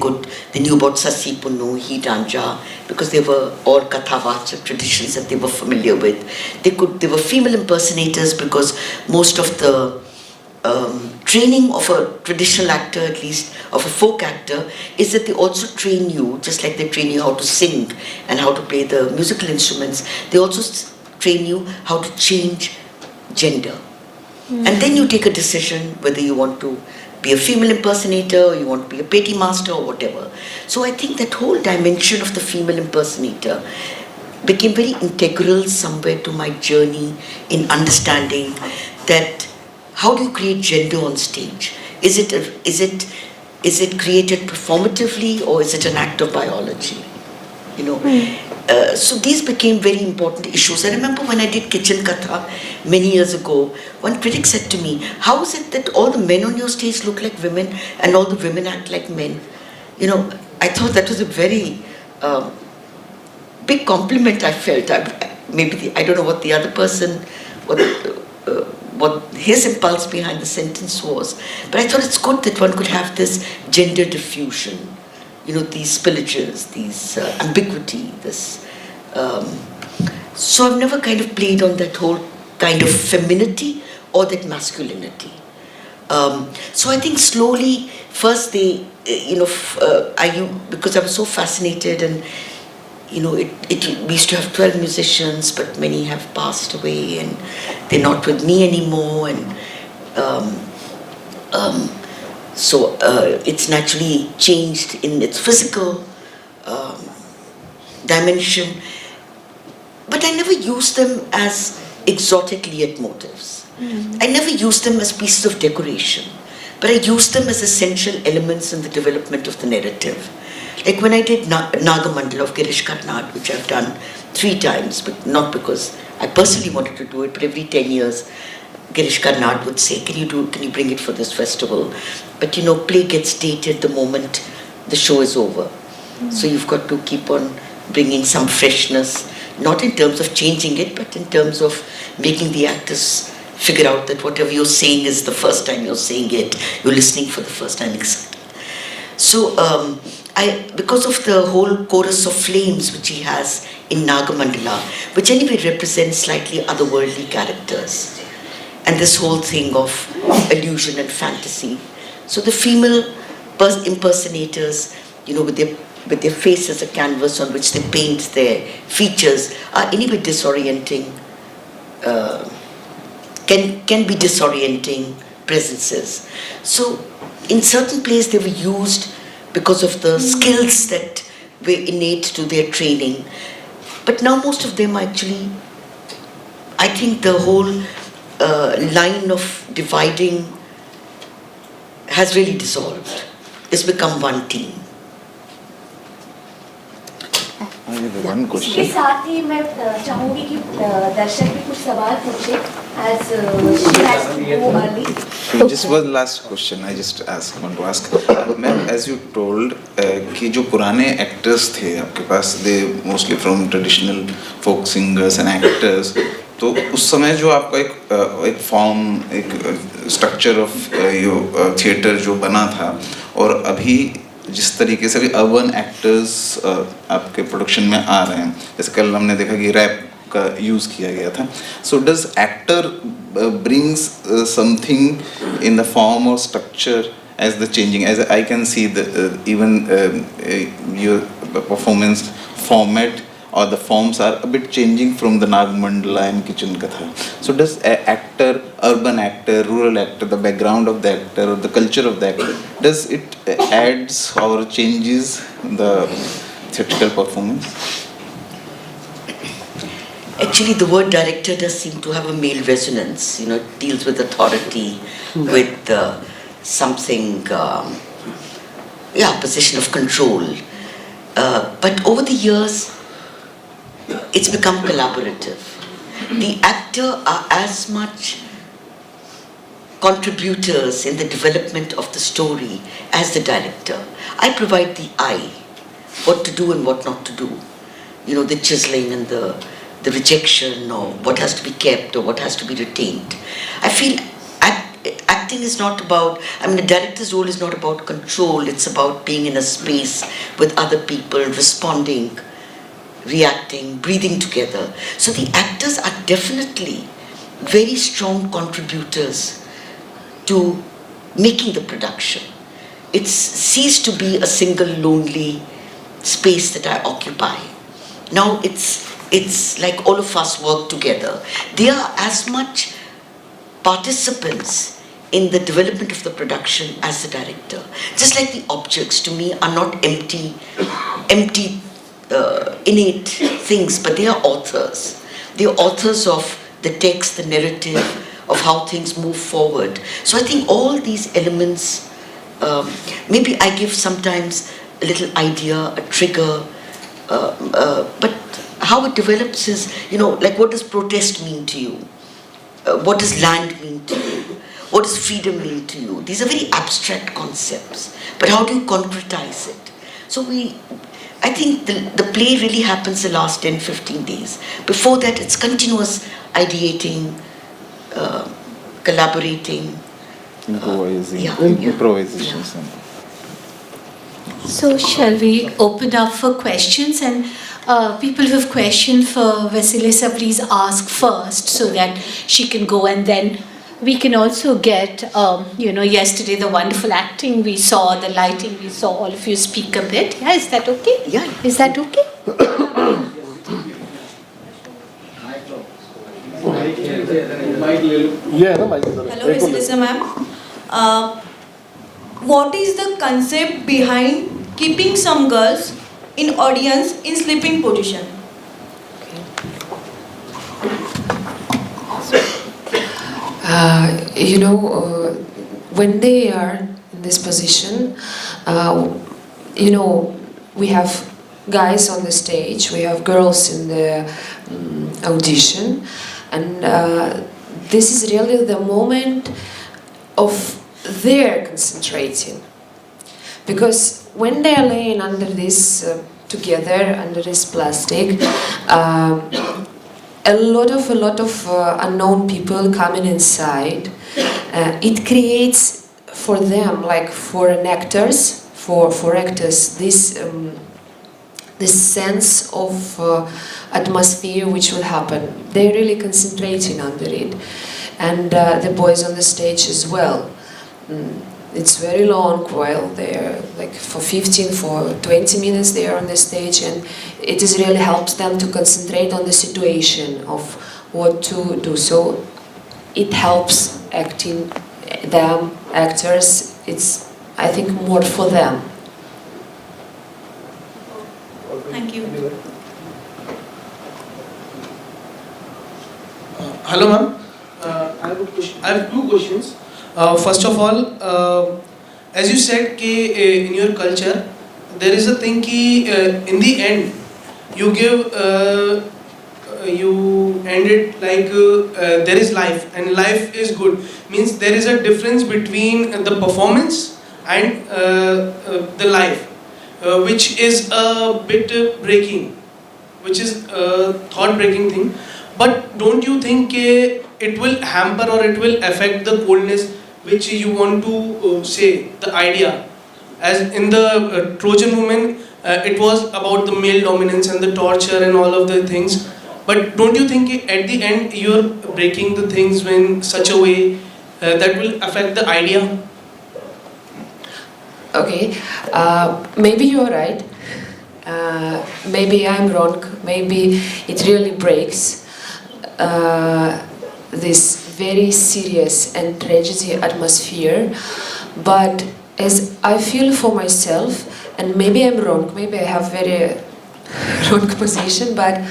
knew about Sasi Punnu, Hidanja, because they were all Kathavacha traditions that they were familiar with. They were female impersonators because most of the training of a traditional actor, at least of a folk actor, is that they also train you, just like they train you how to sing and how to play the musical instruments, they also train you how to change gender. And then you take a decision whether you want to be a female impersonator, or you want to be a petty master or whatever. So I think that whole dimension of the female impersonator became very integral somewhere to my journey in understanding that how do you create gender on stage? Is it created performatively or is it an act of biology? You know. So these became very important issues. I remember when I did Kitchen Katha many years ago, one critic said to me, how is it that all the men on your stage look like women and all the women act like men? You know, I thought that was a very big compliment I felt. I don't know what the other person, what his impulse behind the sentence was, but I thought it's good that one could have this gender diffusion. You know, these spillages, these ambiguity, this. So I've never kind of played on that whole kind of femininity or that masculinity. So I think slowly, first they, because I was so fascinated and, you know, we used to have 12 musicians, but many have passed away and they're not with me anymore. And so it's naturally changed in its physical dimension, but I never used them as exotic leitmotifs. I never used them as pieces of decoration, but I used them as essential elements in the development of the narrative. Like when I did Nagamandala of Girish Karnad, which I've done 3 times, but not because I personally wanted to do it, but every 10 years Girish Karnad would say, can you bring it for this festival? But you know, play gets dated the moment the show is over. So you've got to keep on bringing some freshness, not in terms of changing it, but in terms of making the actors figure out that whatever you're saying is the first time you're saying it, you're listening for the first time. So because of the whole chorus of flames which he has in Nagamandala, which anyway represents slightly otherworldly characters, and this whole thing of illusion and fantasy. So the female impersonators, you know, with their face as a canvas on which they paint their features, are anyway disorienting, can be disorienting presences. So in certain places they were used because of the skills that were innate to their training. But now most of them actually, I think the whole line of dividing has really dissolved. It's become one team. I have one इसके question. साथ ही मैं चाहूँगी कि दर्शक भी कुछ सवाल पूछे as she has to go early. So just one last question I just want to ask. Ma'am, as you told कि जो पुराने actors थे आपके पास, they mostly from traditional folk singers and actors, तो उस समय जो आपका एक फॉर्म, एक स्ट्रक्चर ऑफ थिएटर जो बना था, और अभी जिस तरीके से भी अर्बन एक्टर्स आपके प्रोडक्शन में आ रहे हैं, जैसे कल हमने देखा कि रैप का यूज़ किया गया था. So does actor brings something in the form और structure as the changing, as I can see even your performance format or the forms are a bit changing from the Nagamandala and Kitchen Katha. So does actor, urban actor, rural actor, the background of the actor or the culture of the actor, does it adds or changes the theatrical performance? Actually, the word director does seem to have a male resonance. You know, it deals with authority, with something, position of control. But over the years, it's become collaborative. The actor are as much contributors in the development of the story as the director. I provide the eye, what to do and what not to do. You know, the chiseling and the rejection, or what has to be kept or what has to be retained. I feel acting is not about, I mean, the director's role is not about control, it's about being in a space with other people, responding, reacting, breathing together. So the actors are definitely very strong contributors to making the production. It's ceased to be a single lonely space that I occupy. Now it's like all of us work together. They are as much participants in the development of the production as the director. Just like the objects to me are not empty, innate things, but they are authors. They are authors of the text, the narrative, of how things move forward. So I think all these elements, maybe I give sometimes a little idea, a trigger, but how it develops is, you know, like what does protest mean to you? What does land mean to you? What does freedom mean to you? These are very abstract concepts, but how do you concretize it? So I think the play really happens the last 10-15 days. Before that, it's continuous ideating, collaborating. Improvisation. So shall we open up for questions, and people who have questions for Vasilisa, please ask first so that she can go, and then we can also get, yesterday the wonderful acting we saw, the lighting we saw, all of you speak a bit. Yeah, is that okay? Yeah. Is that okay? Hello, Vasilisa ma'am. What is the concept behind keeping some girls in audience in sleeping position? When they are in this position, we have guys on the stage, we have girls in the audition, and this is really the moment of their concentrating. Because when they are laying under this, together, under this plastic, a lot of unknown people coming inside. It creates for them, like for actors, this sense of atmosphere which will happen. They're really concentrating under it, and the boys on the stage as well. It's very long while they're like for 20 minutes they are on the stage, and it is really helps them to concentrate on the situation of what to do. So it helps actors, it's, I think, more for them. Thank you. Hello ma'am, I have two questions. First of all, as you said, in your culture, there is a thing in the end, you end it like there is life, and life is good. Means there is a difference between the performance and the life, which is a bit breaking, which is a thought-breaking thing. But don't you think it will hamper or it will affect the coldness which you want to say, the idea? As in the Trojan woman, it was about the male dominance and the torture and all of the things. But don't you think at the end you're breaking the things in such a way that will affect the idea? Okay, maybe you're right. Maybe I'm wrong. Maybe it really breaks this very serious and tragedy atmosphere. But as I feel for myself, and maybe I'm wrong, maybe I have very wrong position, but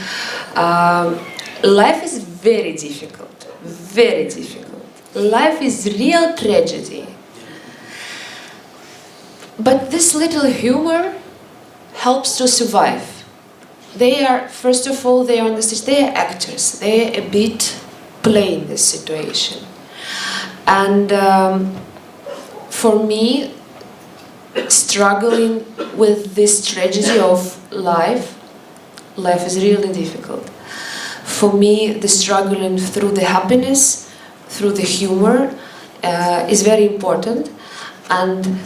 life is very difficult, very difficult. Life is real tragedy. But this little humor helps to survive. they are, first of all, they are on the stage, they are actors, they are a bit playing this situation. And for me, struggling with this tragedy of life is really difficult. For me, the struggling through the happiness, through the humor, is very important. And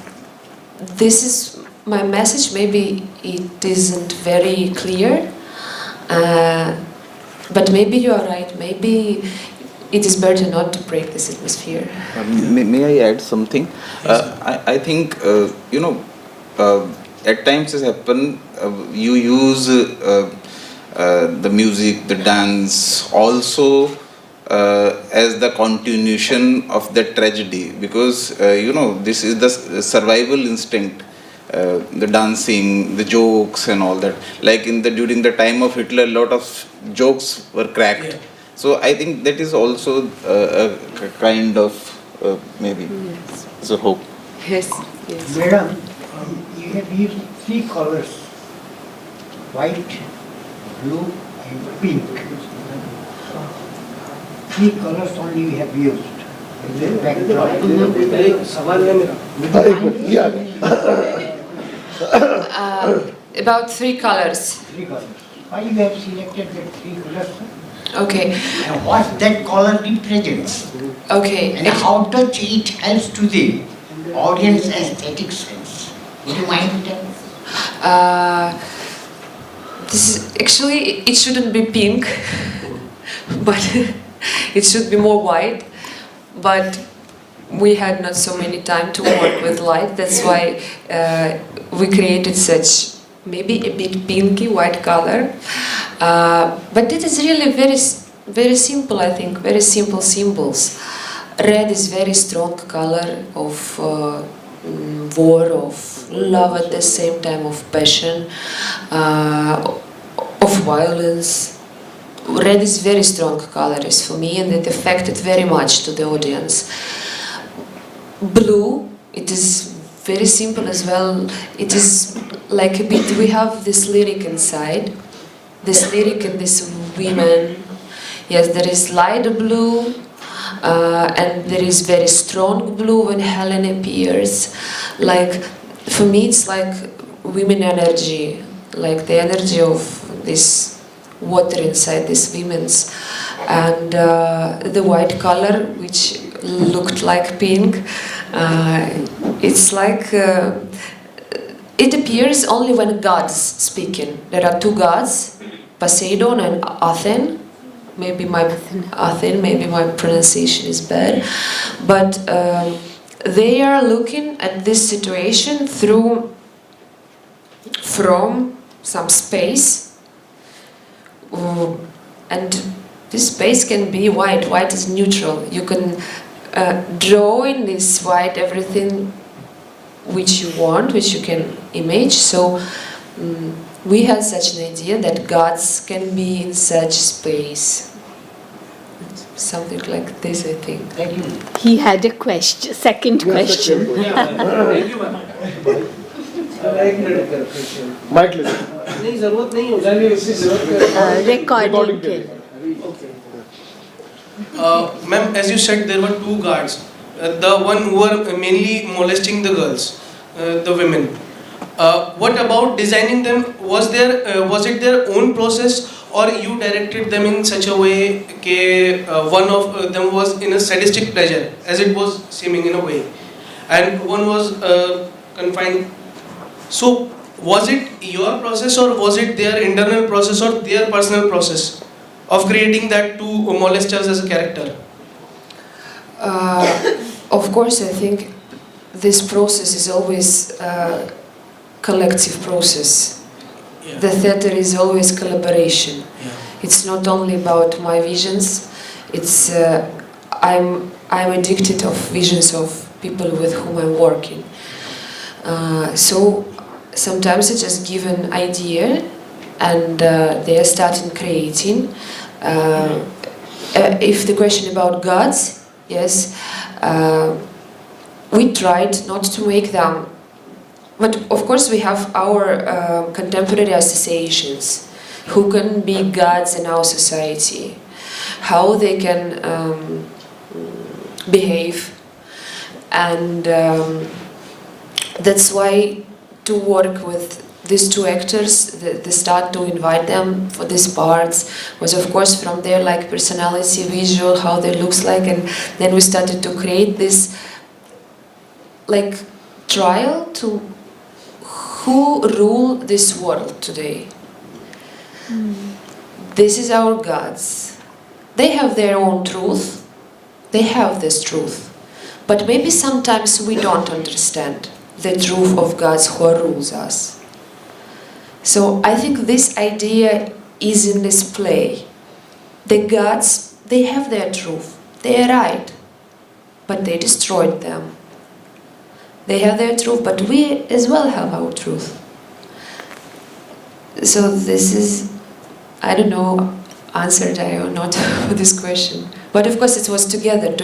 this is my message. Maybe it isn't very clear, but maybe you are right. Maybe it is better not to break this atmosphere. May I add something? I think, at times it happens, you use the music, the dance also as the continuation of the tragedy, because this is the survival instinct, the dancing, the jokes and all that. Like during the time of Hitler, a lot of jokes were cracked. Yeah. So I think that is also a kind of maybe it's a hope. Yes, yes. Madam, you have used 3 colors: white, blue and pink. 3 colors only you have used. Is it backdrop? About 3 colors. 3 colors. Why you have selected the 3 colors? Okay, And what that color represents? okay. And how does it helps to the audience aesthetic sense? Would you mind telling? This is actually, it shouldn't be pink, but it should be more white. But we had not so many time to work with light. That's why we created such maybe a bit pinky white color. But it is really very simple. I think very simple symbols. Red is very strong color of war, of love at the same time, of passion, of violence. Red is very strong colors for me, and it affected very much to the audience. Blue, it is very simple as well. It is like a bit, we have this lyric inside, this lyric and this women. Yes, there is light blue, and there is very strong blue when Helen appears. Like, for me it's like women energy, like the energy of this water inside these women's. And the white color, which looked like pink, it's like it appears only when God's speaking. There are 2 gods, Poseidon and Athena. Maybe my pronunciation is bad, but they are looking at this situation from some space, and this space can be white. White is neutral. You can draw in this white everything which you want, which you can image. So we had such an idea that gods can be in such space. Something like this, I think. Thank you. He had a question, second question. Thank you, ma'am. नहीं जरूरत नहीं हो जाएगी वैसे जरूरत Recording के. Ma'am, as you said, there were 2 guards. The one who were mainly molesting the girls, the women. What about designing them? Was it their own process, or you directed them in such a way that one of them was in a sadistic pleasure, as it was seeming in a way, and one was confined? So, was it your process, or was it their internal process, or their personal process of creating that 2 molesters as a character? Of course, I think this process is always a collective process. Yeah. The theater is always collaboration. Yeah. It's not only about my visions. It's I'm addicted of visions of people with whom I'm working. So sometimes I just give an idea, and they are starting creating. If the question about gods, yes, we tried not to make them, but of course we have our contemporary associations. who can be gods in our society, how they can behave, and that's why to work with these two actors, the start to invite them for these parts was of course from their like personality, visual, how they looks like, and then we started to create this like trial to who rule this world today. This is our gods. They have their own truth. They have this truth. But maybe sometimes we don't understand the truth of gods who rules us. So I think this idea is in this play. The gods, they have their truth. They are right. But they destroyed them. They have their truth, but we as well have our truth. So this is, I don't know, answered I or not for this question. But of course it was together with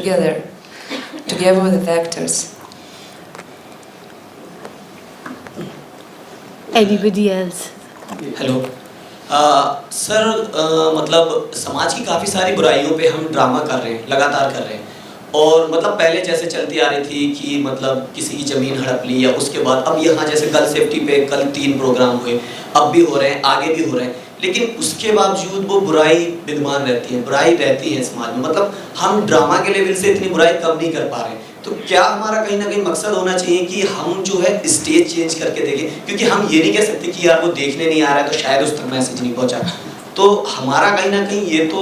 the actors. Anybody else? Hello sir, मतलब समाज की काफ़ी सारी बुराइयों पे हम drama कर रहे हैं, लगातार कर रहे हैं, और मतलब पहले जैसे चलती आ रही थी कि मतलब किसी की ज़मीन हड़प ली, या उसके बाद अब यहाँ जैसे गर्ल सेफ्टी पे कल 3 प्रोग्राम हुए, अब भी हो रहे हैं, आगे भी हो रहे हैं, लेकिन उसके बावजूद वो बुराई विद्यमान रहती है, बुराई रहती है समाज में। मतलब हम ड्रामा के लेवल से इतनी बुराई कम नहीं कर पा रहे हैं। तो क्या हमारा कहीं ना कहीं मकसद होना चाहिए कि हम जो है स्टेज चेंज करके देखें, क्योंकि हम ये नहीं कह सकते कि यार वो देखने नहीं आ रहा है तो शायद उस तक मैसेज नहीं पहुंचा। तो हमारा कहीं ना कहीं ये तो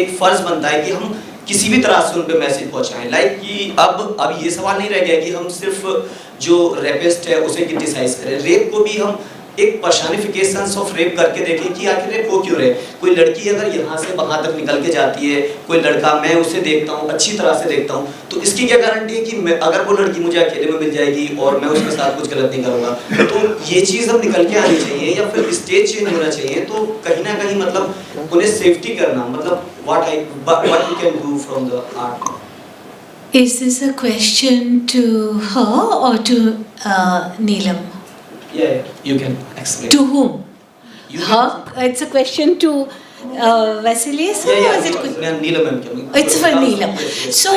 एक फ़र्ज़ बनता है कि हम किसी भी तरह से उन पे मैसेज पहुंचाएं। लाइक कि अब ये सवाल नहीं रह गया कि हम सिर्फ जो रेपिस्ट है उसे क्रिटिसाइज करें, रेप को भी हम एक पर्सनिफिकेशंस ऑफ रेप करके देखें कि आखिर रेप हो क्यों रहे। कोई लड़की अगर यहाँ से वहाँ तक निकल के जाती है, कोई लड़का, मैं उसे देखता हूँ, अच्छी तरह से देखता हूँ, तो इसकी क्या गारंटी है कि मैं, अगर वो लड़की मुझे अकेले में मिल जाएगी और मैं उसके साथ कुछ गलत नहीं करूँगा। तो ये चीज़ अब निकल के आनी चाहिए, या फिर स्टेज चेंज होना चाहिए। तो कहीं ना कहीं मतलब उन्हें सेफ्टी करना, मतलब what we can do from the art. Is this a question to her or to Neelam? Yeah, you can explain. To whom? You Her? It's a question to Vasilis? Yeah, Or is it Neelam. It's for Neelam. So,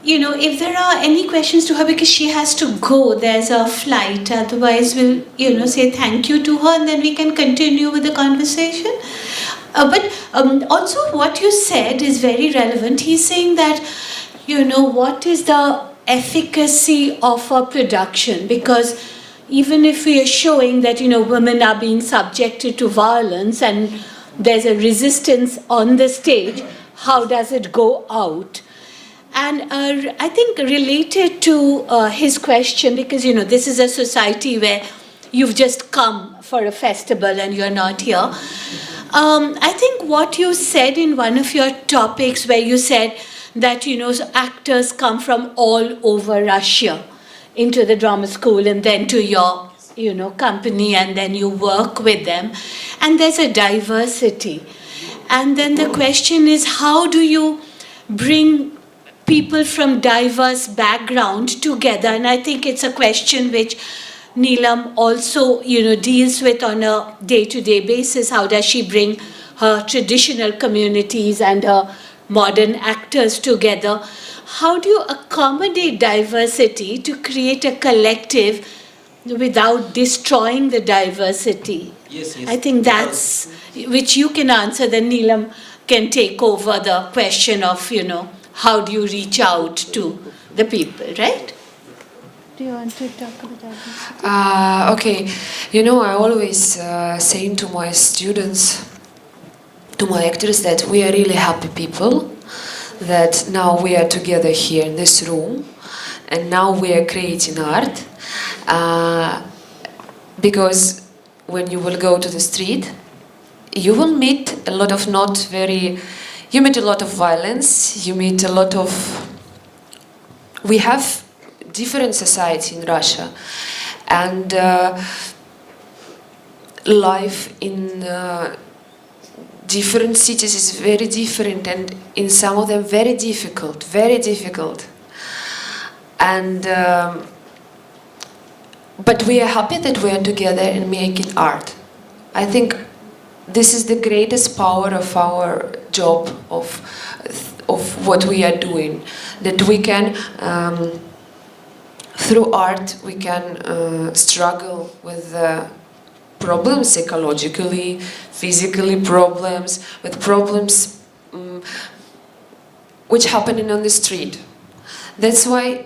you know, if there are any questions to her, because she has to go, there's a flight, otherwise we'll, you know, say thank you to her and then we can continue with the conversation. But also what you said is very relevant. He's saying that, you know, what is the efficacy of a production? Because even if we are showing that, you know, women are being subjected to violence and there's a resistance on the stage, how does it go out? And I think related to his question, because, you know, this is a society where you've just come for a festival and you're not here. I think what you said in one of your topics, where you said that, you know, actors come from all over Russia into the drama school and then to your, you know, company, and then you work with them, and there's a diversity. And then the question is, how do you bring people from diverse background together? And I think it's a question which Neelam also, you know, deals with on a day-to-day basis. How does she bring her traditional communities and her modern actors together? How do you accommodate diversity to create a collective without destroying the diversity? Yes. I think that's, which you can answer, then Neelam can take over the question of, you know, how do you reach out to the people, right? Do you want to talk about that? Okay, you know, I always saying to my students, to my actors, that we are really happy people, that now we are together here in this room, and now we are creating art, because when you will go to the street, you will meet a lot of you meet a lot of violence, you meet a lot of, we have different society in Russia, and life in different cities is very different, and in some of them very difficult, and but we are happy that we are together and making art. I think this is the greatest power of our job, of what we are doing, that we can, through art, we can struggle with problems psychologically, physically problems, with problems which happening on the street. That's why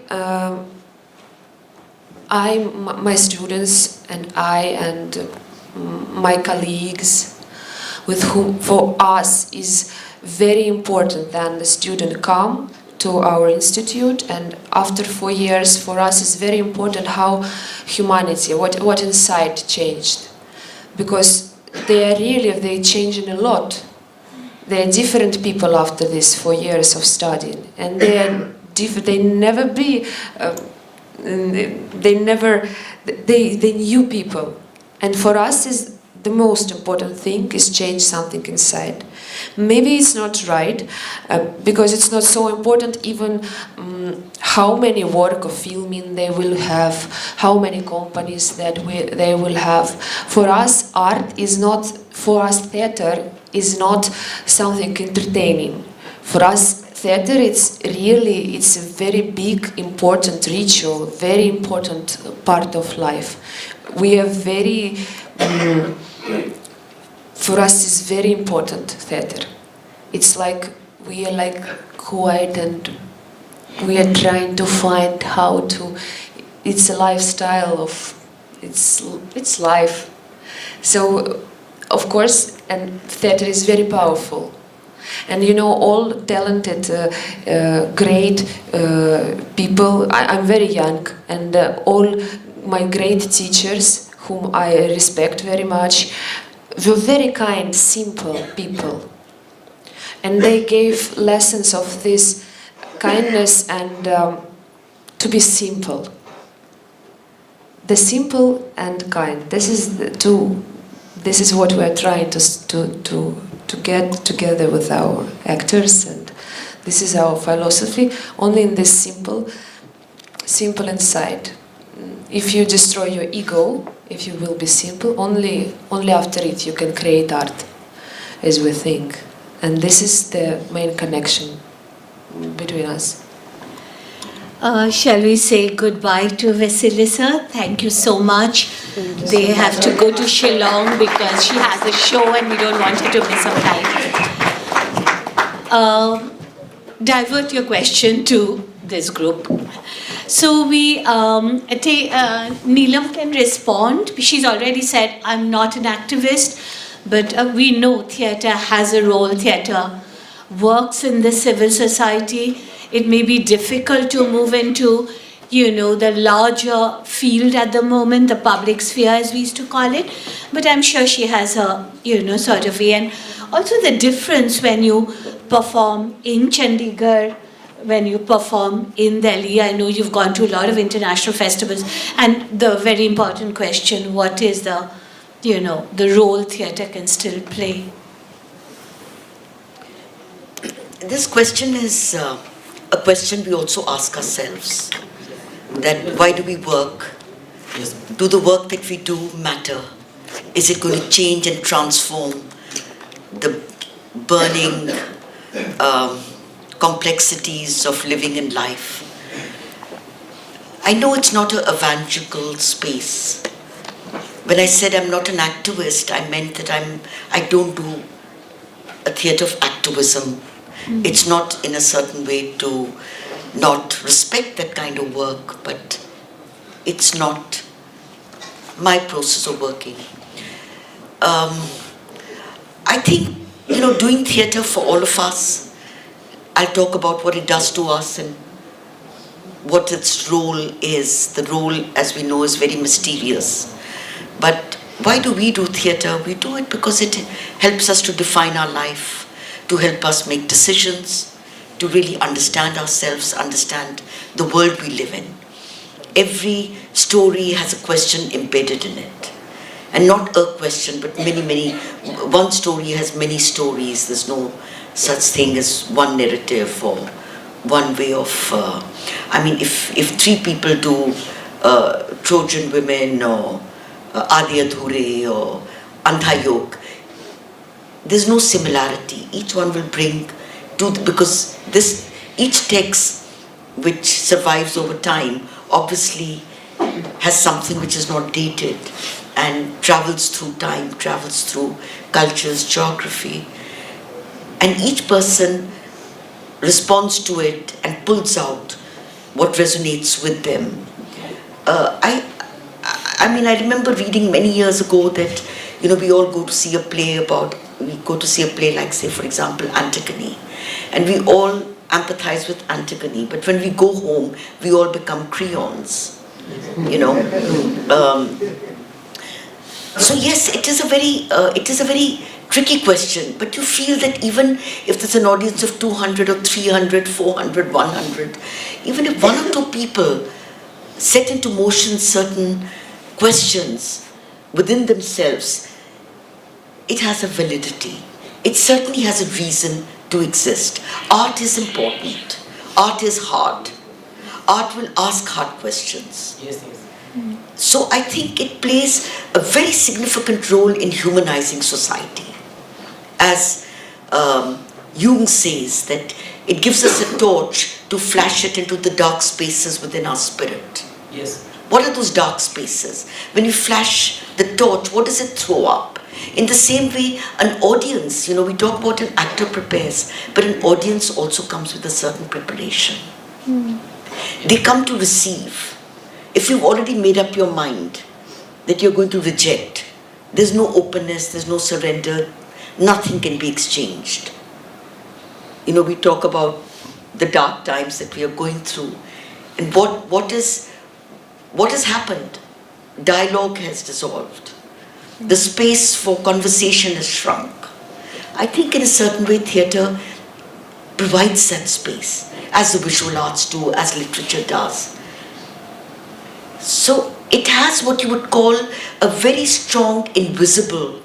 my students and I and my colleagues, with whom for us is very important that the student come to our institute, and after 4 years for us is very important how humanity, what inside changed, because they're changing a lot. They are different people after these 4 years of studying, and they never be they new people. And for us is the most important thing is change something inside. Maybe it's not right, because it's not so important even how many work of filming they will have, how many companies that they will have. For us, art is not, for us theater is not something entertaining. For us, theater it's a very big, important ritual, very important part of life. We are very, for us it's very important, theater. It's like, we are like quiet and we are trying to find how to, it's a lifestyle of, it's life. So, of course, and theater is very powerful. And you know, all talented, great people, I'm very young, and all my great teachers, whom I respect very much, were very kind, simple people. And they gave lessons of this kindness and to be simple. The simple and kind. This is this is what we are trying to get together with our actors, and this is our philosophy. Only in this simple inside. If you destroy your ego, if you will be simple, only after it you can create art, as we think. And this is the main connection between us. Shall we say goodbye to Vasilisa? Thank you so much. They have to go to Shillong because she has a show and we don't want her to miss her flight. Divert your question to this group. So Neelam can respond. She's already said, I'm not an activist, but we know theatre has a role. Theatre works in the civil society. It may be difficult to move into, the larger field at the moment, the public sphere as we used to call it. But I'm sure she has her, sort of way. And also the difference when you perform in Chandigarh, when you perform in Delhi. I know you've gone to a lot of international festivals. And the very important question, what is the role theatre can still play? This question is a question we also ask ourselves. That why do we work? Yes. Do the work that we do matter? Is it going to change and transform the burning complexities of living in life? I know it's not an evangelical space. When I said I'm not an activist, I meant that I don't do a theatre of activism. It's not in a certain way to not respect that kind of work, but it's not my process of working. I think, doing theatre for all of us, I'll talk about what it does to us and what its role is. The role, as we know, is very mysterious. But why do we do theatre? We do it because it helps us to define our life, to help us make decisions, to really understand ourselves, understand the world we live in. Every story has a question embedded in it. And not a question, but many, one story has many stories. There's no such thing as one narrative or one way of, if 3 people do Trojan Women or Adi Adhure or Andha Yog, there's no similarity. Each one will bring because each text which survives over time obviously has something which is not dated and travels through time, travels through cultures, geography. And each person responds to it and pulls out what resonates with them. I mean, I remember reading many years ago that, we all go to see a play like, say, for example, Antigone. And we all empathize with Antigone, but when we go home, we all become Creons, So yes, it is a very tricky question, but you feel that even if there's an audience of 200 or 300, 400, 100, even if one or two people set into motion certain questions within themselves, it has a validity. It certainly has a reason to exist. Art is important. Art is hard. Art will ask hard questions. Yes. So I think it plays a very significant role in humanizing society. As Jung says, that it gives us a torch to flash it into the dark spaces within our spirit. Yes. What are those dark spaces? When you flash the torch, what does it throw up? In the same way, an audience, we talk about an actor prepares, but an audience also comes with a certain preparation. They come to receive. If you've already made up your mind that you're going to reject, there's no openness, there's no surrender, nothing can be exchanged. We talk about the dark times that we are going through, and what has happened? Dialogue has dissolved. The space for conversation has shrunk. I think in a certain way theatre provides that space, as the visual arts do, as literature does. So it has what you would call a very strong invisible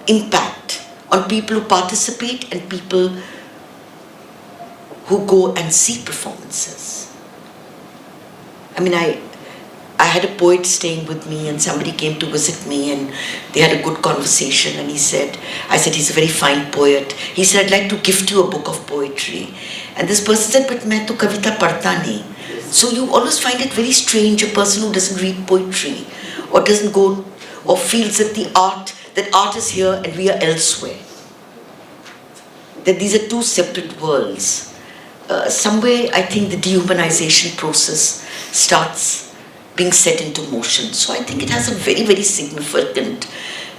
impact on people who participate and people who go and see performances. I mean, I had a poet staying with me, and somebody came to visit me, and they had a good conversation, and I said, he's a very fine poet. He said, I'd like to gift you a book of poetry. And this person said, but main to kavita padhta nahi. So you always find it very strange, a person who doesn't read poetry, or doesn't go, or feels that art is here and we are elsewhere. That these are two separate worlds. Somewhere I think the dehumanization process starts being set into motion. So I think it has a very, very significant,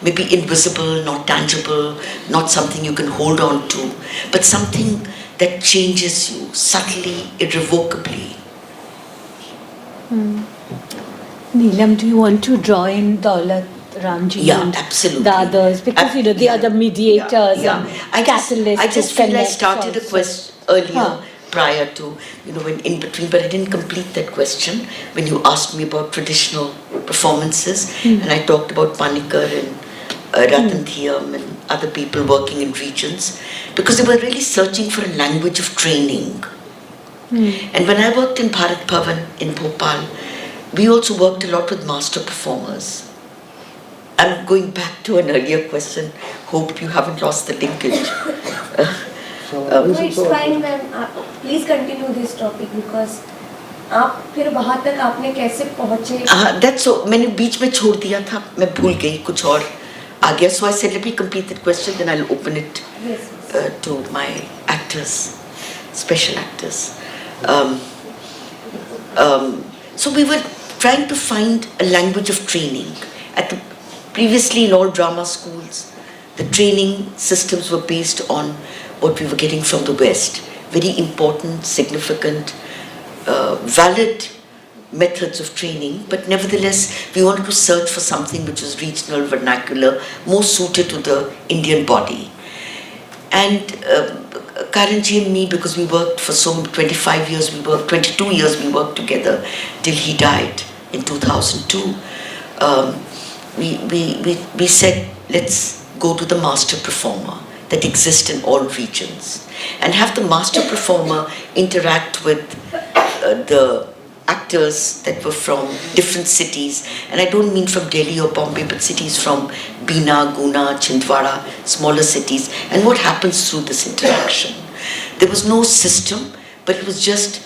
maybe invisible, not tangible, not something you can hold on to, but something that changes you subtly, irrevocably. Neelam, do you want to draw in Daulat Ramji and absolutely. The others? Because they are the mediators and catalysts. I just feel I started a question earlier. Prior to, when in between, but I didn't complete that question when you asked me about traditional performances, and I talked about Panikkar and Ratan Thiyam and other people working in regions, because they were really searching for a language of training. And when I worked in Bharat Bhavan in Bhopal, we also worked a lot with master performers. I'm going back to an earlier question, hope you haven't lost the linkage. No, it's fine, ma'am. Please continue this topic because आप फिर वहाँ तक आपने कैसे पहुँचे? That's so. मैंने बीच में छोड़ दिया था. मैं भूल गई कुछ और आ गया. So I said, let me complete that question, then I'll open it to my actors, special actors. So we were trying to find a language of training. Previously in all drama schools, the training systems were based on what we were getting from the West. Very important, significant, valid methods of training, but nevertheless we wanted to search for something which was regional, vernacular, more suited to the Indian body. And Karanji and me, because we worked for 22 years we worked together till he died in 2002, we said, let's go to the master performer that exists in all regions and have the master performer interact with the actors that were from different cities, and I don't mean from Delhi or Bombay, but cities from Bina, Guna, Chhindwara, smaller cities, and what happens through this interaction. There was no system, but it was just,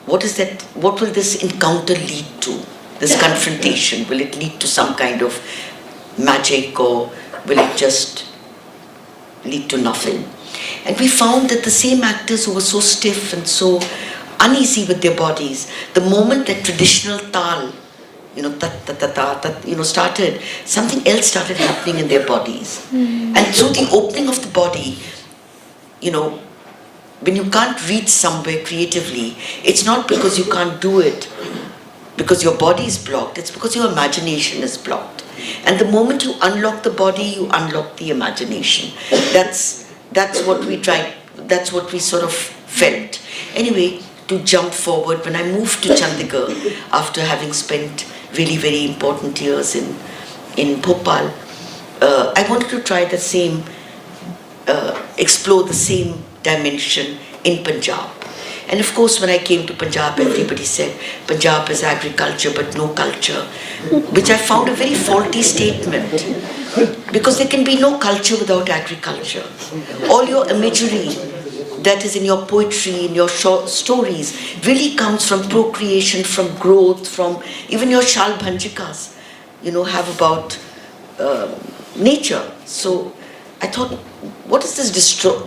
what will this encounter lead to? This confrontation, will it lead to some kind of magic, or will it just lead to nothing? And we found that the same actors who were so stiff and so uneasy with their bodies, the moment that traditional tal, started, something else started happening in their bodies. And through the opening of the body, when you can't reach somewhere creatively, it's not because you can't do it, because your body is blocked, it's because your imagination is blocked. And the moment you unlock the body, you unlock the imagination. That's what we tried, that's what we sort of felt. Anyway, to jump forward, when I moved to Chandigarh, after having spent really very important years in Bhopal, I wanted to try the same, explore the same dimension in Punjab. And of course, when I came to Punjab, everybody said, Punjab is agriculture but no culture, which I found a very faulty statement, because there can be no culture without agriculture. All your imagery that is in your poetry, in your stories, really comes from procreation, from growth, from even your shal bhanjikas, have about nature. So I thought, what is this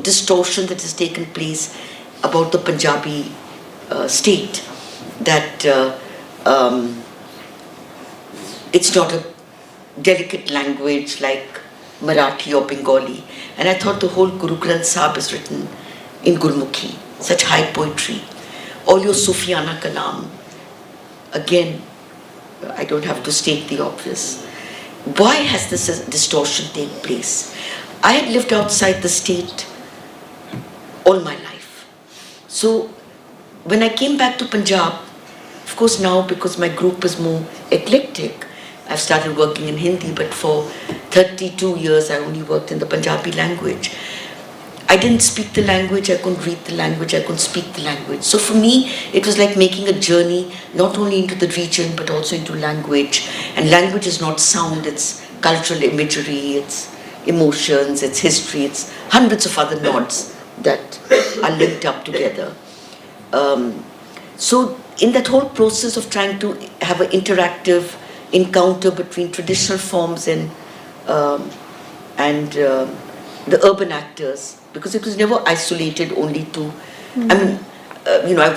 distortion that has taken place about the Punjabi state, that it's not a delicate language like Marathi or Bengali. And I thought the whole Guru Granth Sahib is written in Gurmukhi, such high poetry. All your Sufiana ka naam. Again, I don't have to state the obvious. Why has this distortion taken place? I had lived outside the state all my life. So when I came back to Punjab, of course now because my group is more eclectic, I've started working in Hindi, but for 32 years I only worked in the Punjabi language. I didn't speak the language, I couldn't read the language, I couldn't speak the language. So for me, it was like making a journey, not only into the region, but also into language. And language is not sound, it's cultural imagery, it's emotions, it's history, it's hundreds of other nods that are linked up together. So in that whole process of trying to have an interactive encounter between traditional forms and the urban actors, because it was never isolated only to, I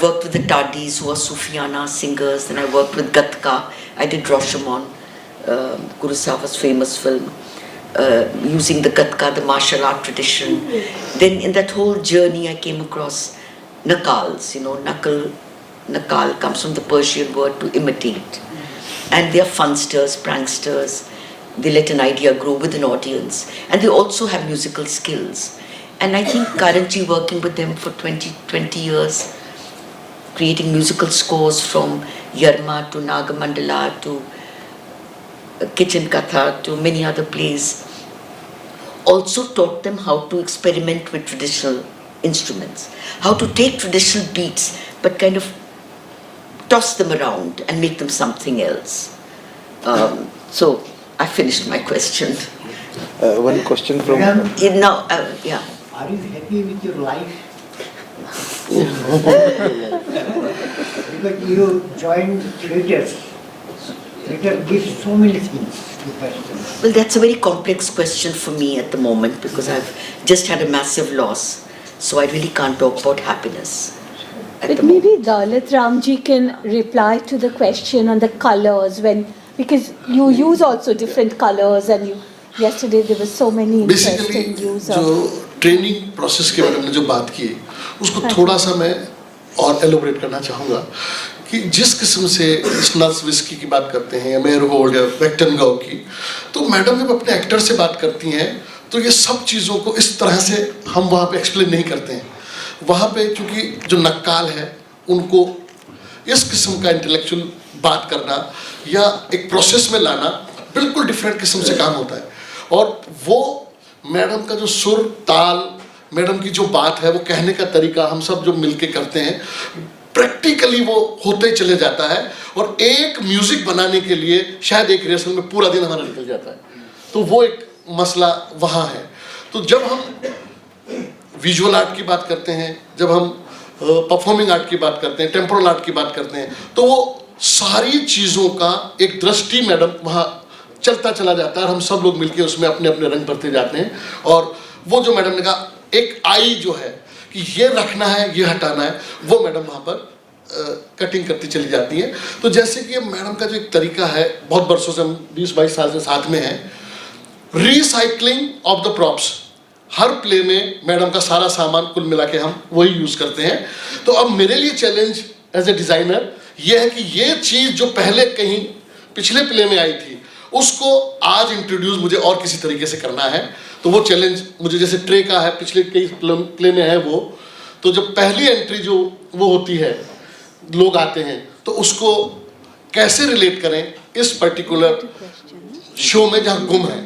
worked with the Tadis who are Sufiana singers, then I worked with Gatka, I did Rashomon, Guru Sawa's famous film, using the Gatka, the martial art tradition. Then in that whole journey I came across Nakals, Nakal comes from the Persian word to imitate. And they are funsters, pranksters, they let an idea grow with an audience. And they also have musical skills. And I think currently working with them for 20 years, creating musical scores from Yarma to Nagamandala to Kitchen Katha to many other plays, also taught them how to experiment with traditional instruments, how to take traditional beats but kind of toss them around and make them something else. So I finished my question. One question from... Now, yeah. Are you happy with your life? Because you joined theatres. Theatre gives so many things to person. Well, that's a very complex question for me at the moment because I've just had a massive loss. So I really can't talk about happiness. But maybe Dalit Ramji can reply to the question on the colors because you use also different colors and yesterday there were so many interesting use of... जो training process के बारे में जो बात की उसको थोड़ा सा मैं और एलोबरेट करना चाहूँगा कि जिस किस्म से स्नट्स विस्की की बात करते हैं या मेयर होल्ड या वेक्टनगाउ की, तो मैडम जब अपने एक्टर से बात करती हैं तो ये सब चीज़ों को इस तरह से हम वहाँ पे एक्सप्लेन नहीं करते हैं. वहाँ पे क्योंकि जो नक्काल है उनको इस किस्म का इंटेलेक्चुअल बात करना या एक प्रोसेस में लाना बिल्कुल डिफरेंट किस्म से काम होता है. और वो मैडम का जो सुर ताल, मैडम की जो बात है, वो कहने का तरीका हम सब जो मिलके करते हैं, प्रैक्टिकली वो होते चले जाता है, और एक म्यूजिक बनाने के लिए शायद एक रिहर्सल में पूरा दिन हमारा निकल जाता है। तो वो एक मसला वहाँ है। तो जब हम विजुअल आर्ट की बात करते हैं, जब हम परफॉर्मिंग आर्ट की बात करते हैं, टेम्पोरल आर्ट की बात करते हैं, तो वो सारी चीज़ों का एक दृष्टि मैडम वहाँ चलता चला जाता है, और हम सब लोग मिलके उसमें अपने अपने रंग भरते जाते हैं। और वो जो मैडम ने कहा एक आई जो है कि ये रखना है, ये हटाना है, वो मैडम वहाँ पर कटिंग करती चली जाती है। तो जैसे कि मैडम का जो एक तरीका है, बहुत बरसों से हम 20-22 साल से साथ में हैं, recycling of the props. Her play में मैडम का सारा सामान कुल मिला के हम वही यूज़ करते हैं। तो अब मेरे लिए चैलेंज एज ए डिज़ाइनर ये है कि ये चीज़ जो पहले कहीं पिछले प्ले में आई थी, उसको आज इंट्रोड्यूस मुझे और किसी तरीके से करना है। तो वो चैलेंज मुझे, जैसे ट्रे का है, पिछले कई प्ले में है वो, तो जब पहली एंट्री जो वो होती है, लोग आते हैं, तो उसको कैसे रिलेट करें इस पर्टिकुलर शो में जहाँ गुम है,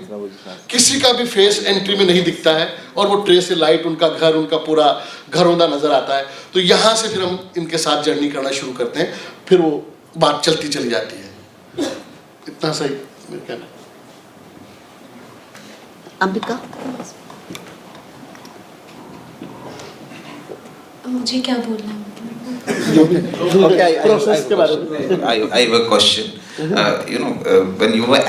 किसी का भी फेस एंट्री में नहीं दिखता है, और वो ट्रे से लाइट उनका घर, उनका पूरा घरौंदा नजर आता है। तो यहाँ से फिर हम इनके साथ जर्नी करना शुरू करते हैं, फिर वो बात चलती चली जाती है। इतना सही मेरे कहना। अंबिका, मुझे क्या बोलना है? Okay, I have a question. When you were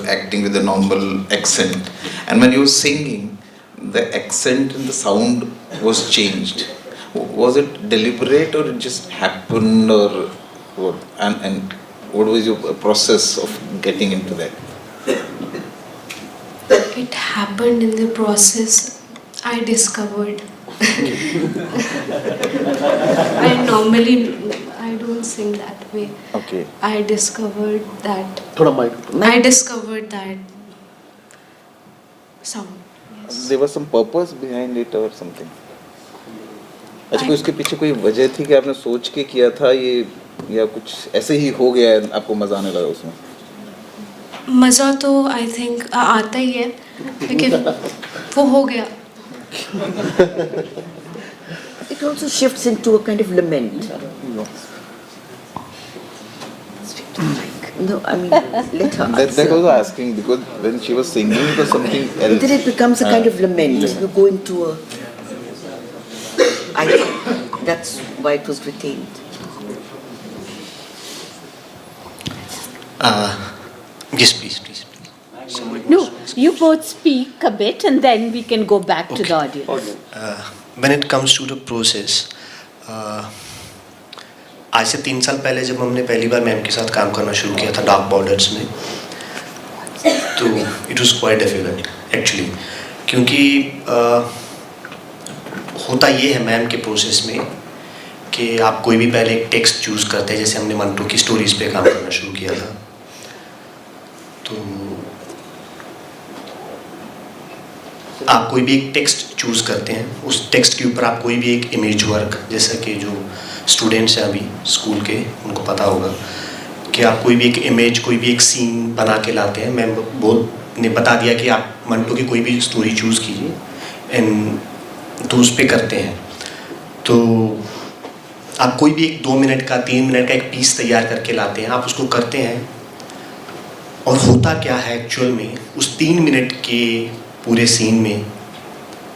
acting with a normal accent, and when you were singing, the accent and the sound was changed. Was it deliberate, or it just happened, or what? And what was your process of getting into that? It happened in the process. I discovered. I don't sing that way. Okay. I discovered that. थोड़ा mic. I discovered that sound. Yes. There was some purpose behind it or something. अच्छा, कोई उसके पीछे कोई वजह थी कि आपने सोच के किया था ये, या कुछ ऐसे ही हो गया है, आपको मजा आने लगा उसमें? मज़ा तो आई थिंक आता ही है, लेकिन वो हो गया। it also shifts into a kind of lament. No, I mean, let her That answer. was asking, because when she was singing it was something else. Then it becomes a kind of lament. You go into a... I think that's why it was retained. Yes, please. No, you both speak a bit and then we can go back to the audience. When it comes to the process, आज से 3 साल पहले जब हमने पहली बार ma'am के साथ काम करना शुरू किया था डार्क बॉर्डर्स में, तो it was quite difficult actually, क्योंकि होता ये है मैम के प्रोसेस में कि आप कोई भी पहले एक टेक्स्ट चूज़ करते हैं। जैसे हमने मंटो की स्टोरीज़ पे काम करना शुरू किया था, तो आप कोई भी एक टेक्स्ट चूज़ करते हैं, उस टेक्स्ट के ऊपर आप कोई भी एक इमेज वर्क, जैसा कि जो स्टूडेंट्स हैं अभी स्कूल के, उनको पता होगा कि आप कोई भी एक इमेज, कोई भी एक सीन बना के लाते हैं। मैम ने बता दिया कि आप मंटो की कोई भी स्टोरी चूज़ कीजिए, एंड तो उस पर करते हैं। तो आप कोई भी एक 2 मिनट का, 3 मिनट का एक पीस तैयार करके लाते हैं, आप उसको करते हैं, और होता क्या है एक्चुअल में उस 3 मिनट के पूरे सीन में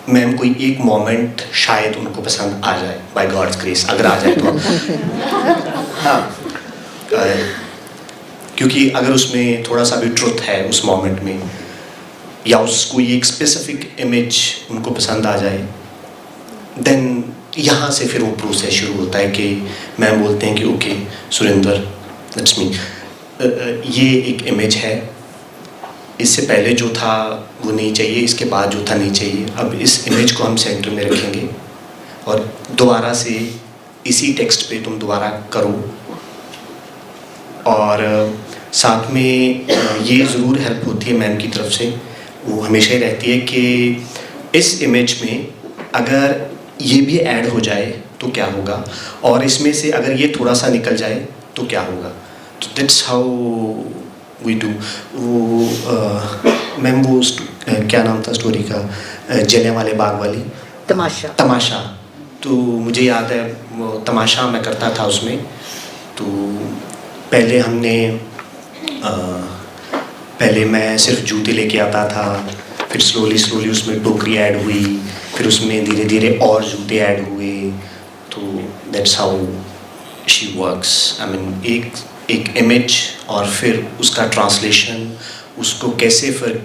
मैम कोई एक मोमेंट शायद उनको पसंद आ जाए, बाय गॉड्स ग्रेस अगर आ जाए तो। हाँ, क्योंकि अगर उसमें थोड़ा सा भी ट्रुथ है उस मोमेंट में, या उसको एक स्पेसिफिक इमेज उनको पसंद आ जाए, देन यहाँ से फिर वो प्रोसेस शुरू होता है कि मैम बोलते हैं कि ओके सुरेंद्र, दैट्स मी, ये एक इमेज है, इससे पहले जो था वो नहीं चाहिए, इसके बाद जो था नहीं चाहिए, अब इस इमेज को हम सेंटर में रखेंगे और दोबारा से इसी टेक्स्ट पे तुम दोबारा करो। और साथ में ये ज़रूर हेल्प होती है मैम की तरफ से, वो हमेशा ही रहती है कि इस इमेज में अगर ये भी ऐड हो जाए तो क्या होगा, और इसमें से अगर ये थोड़ा सा निकल जाए तो क्या होगा। तो दैट्स हाउ वी डू। वो मैम वो क्या नाम था स्टोरी का, जलियांवाला बाग वाली, तमाशा। तमाशा, तो मुझे याद है वो तमाशा मैं करता था उसमें। तो पहले हमने पहले मैं सिर्फ जूते लेके आता था, फिर स्लोली उसमें टोकरी ऐड हुई, फिर उसमें धीरे धीरे और जूते ऐड हुए। तो that's how she works. I mean एक इमेज और फिर उसका ट्रांसलेशन, उसको कैसे फिर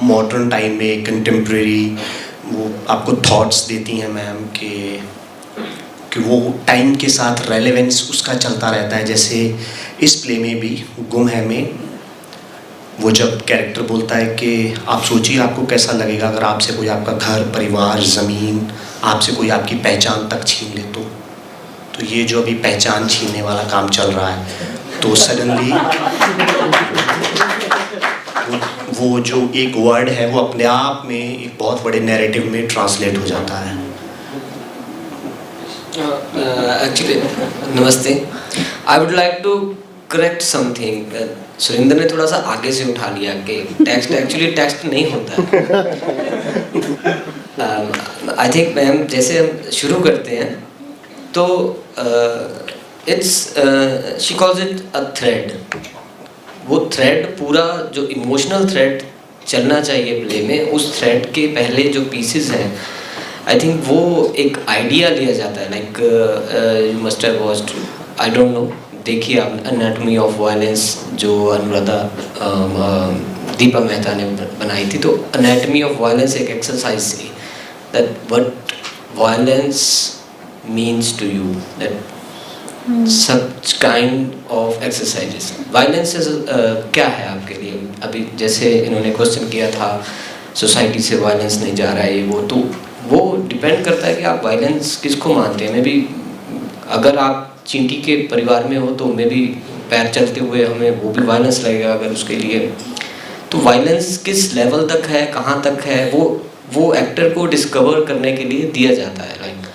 मॉडर्न टाइम में कंटेम्प्रेरी वो आपको थॉट्स देती हैं मैम कि वो टाइम के साथ रेलेवेंस उसका चलता रहता है। जैसे इस प्ले में भी गुम है में वो जब कैरेक्टर बोलता है कि आप सोचिए आपको कैसा लगेगा अगर आपसे कोई आपका घर परिवार ज़मीन, आपसे कोई आपकी पहचान तक छीन ले। तो ये जो अभी पहचान छीनने वाला काम चल रहा है, तो सडनली वो जो एक वर्ड है वो अपने आप में एक बहुत बड़े नैरेटिव में ट्रांसलेट हो जाता है। एक्चुअली नमस्ते, I would like to correct something. Surendra ने थोड़ा सा आगे से उठा लिया कि टेक्स्ट एक्चुअली टेक्स्ट नहीं होता। आई थिंक मैम जैसे हम शुरू करते हैं तो it's she calls it a thread. वो थ्रेड पूरा जो इमोशनल थ्रेड चलना चाहिए प्ले में, उस थ्रेड के पहले जो पीसेस हैं आई थिंक वो एक आइडिया लिया जाता है। Like you must have watched, I don't know, देखिए आप एनाटॉमी ऑफ वायलेंस जो अनुराधा दीपा मेहता ने बनाई थी। तो एनाटॉमी ऑफ वायलेंस एक एक्सरसाइज थी that what violence means to you, that such kind of exercises. Violence is क्या है आपके लिए? अभी जैसे इन्होंने क्वेश्चन किया था सोसाइटी से वायलेंस नहीं जा रहा है वो, तो वो डिपेंड करता है कि आप वायलेंस किसको मानते हैं। मे बी अगर आप चींटी के परिवार में हो तो मे बी पैर चलते हुए हमें वो भी वायलेंस लगेगा अगर उसके लिए। तो वायलेंस किस लेवल तक है, कहाँ तक है, वो एक्टर को डिस्कवर करने के लिए दिया जाता है। लाइक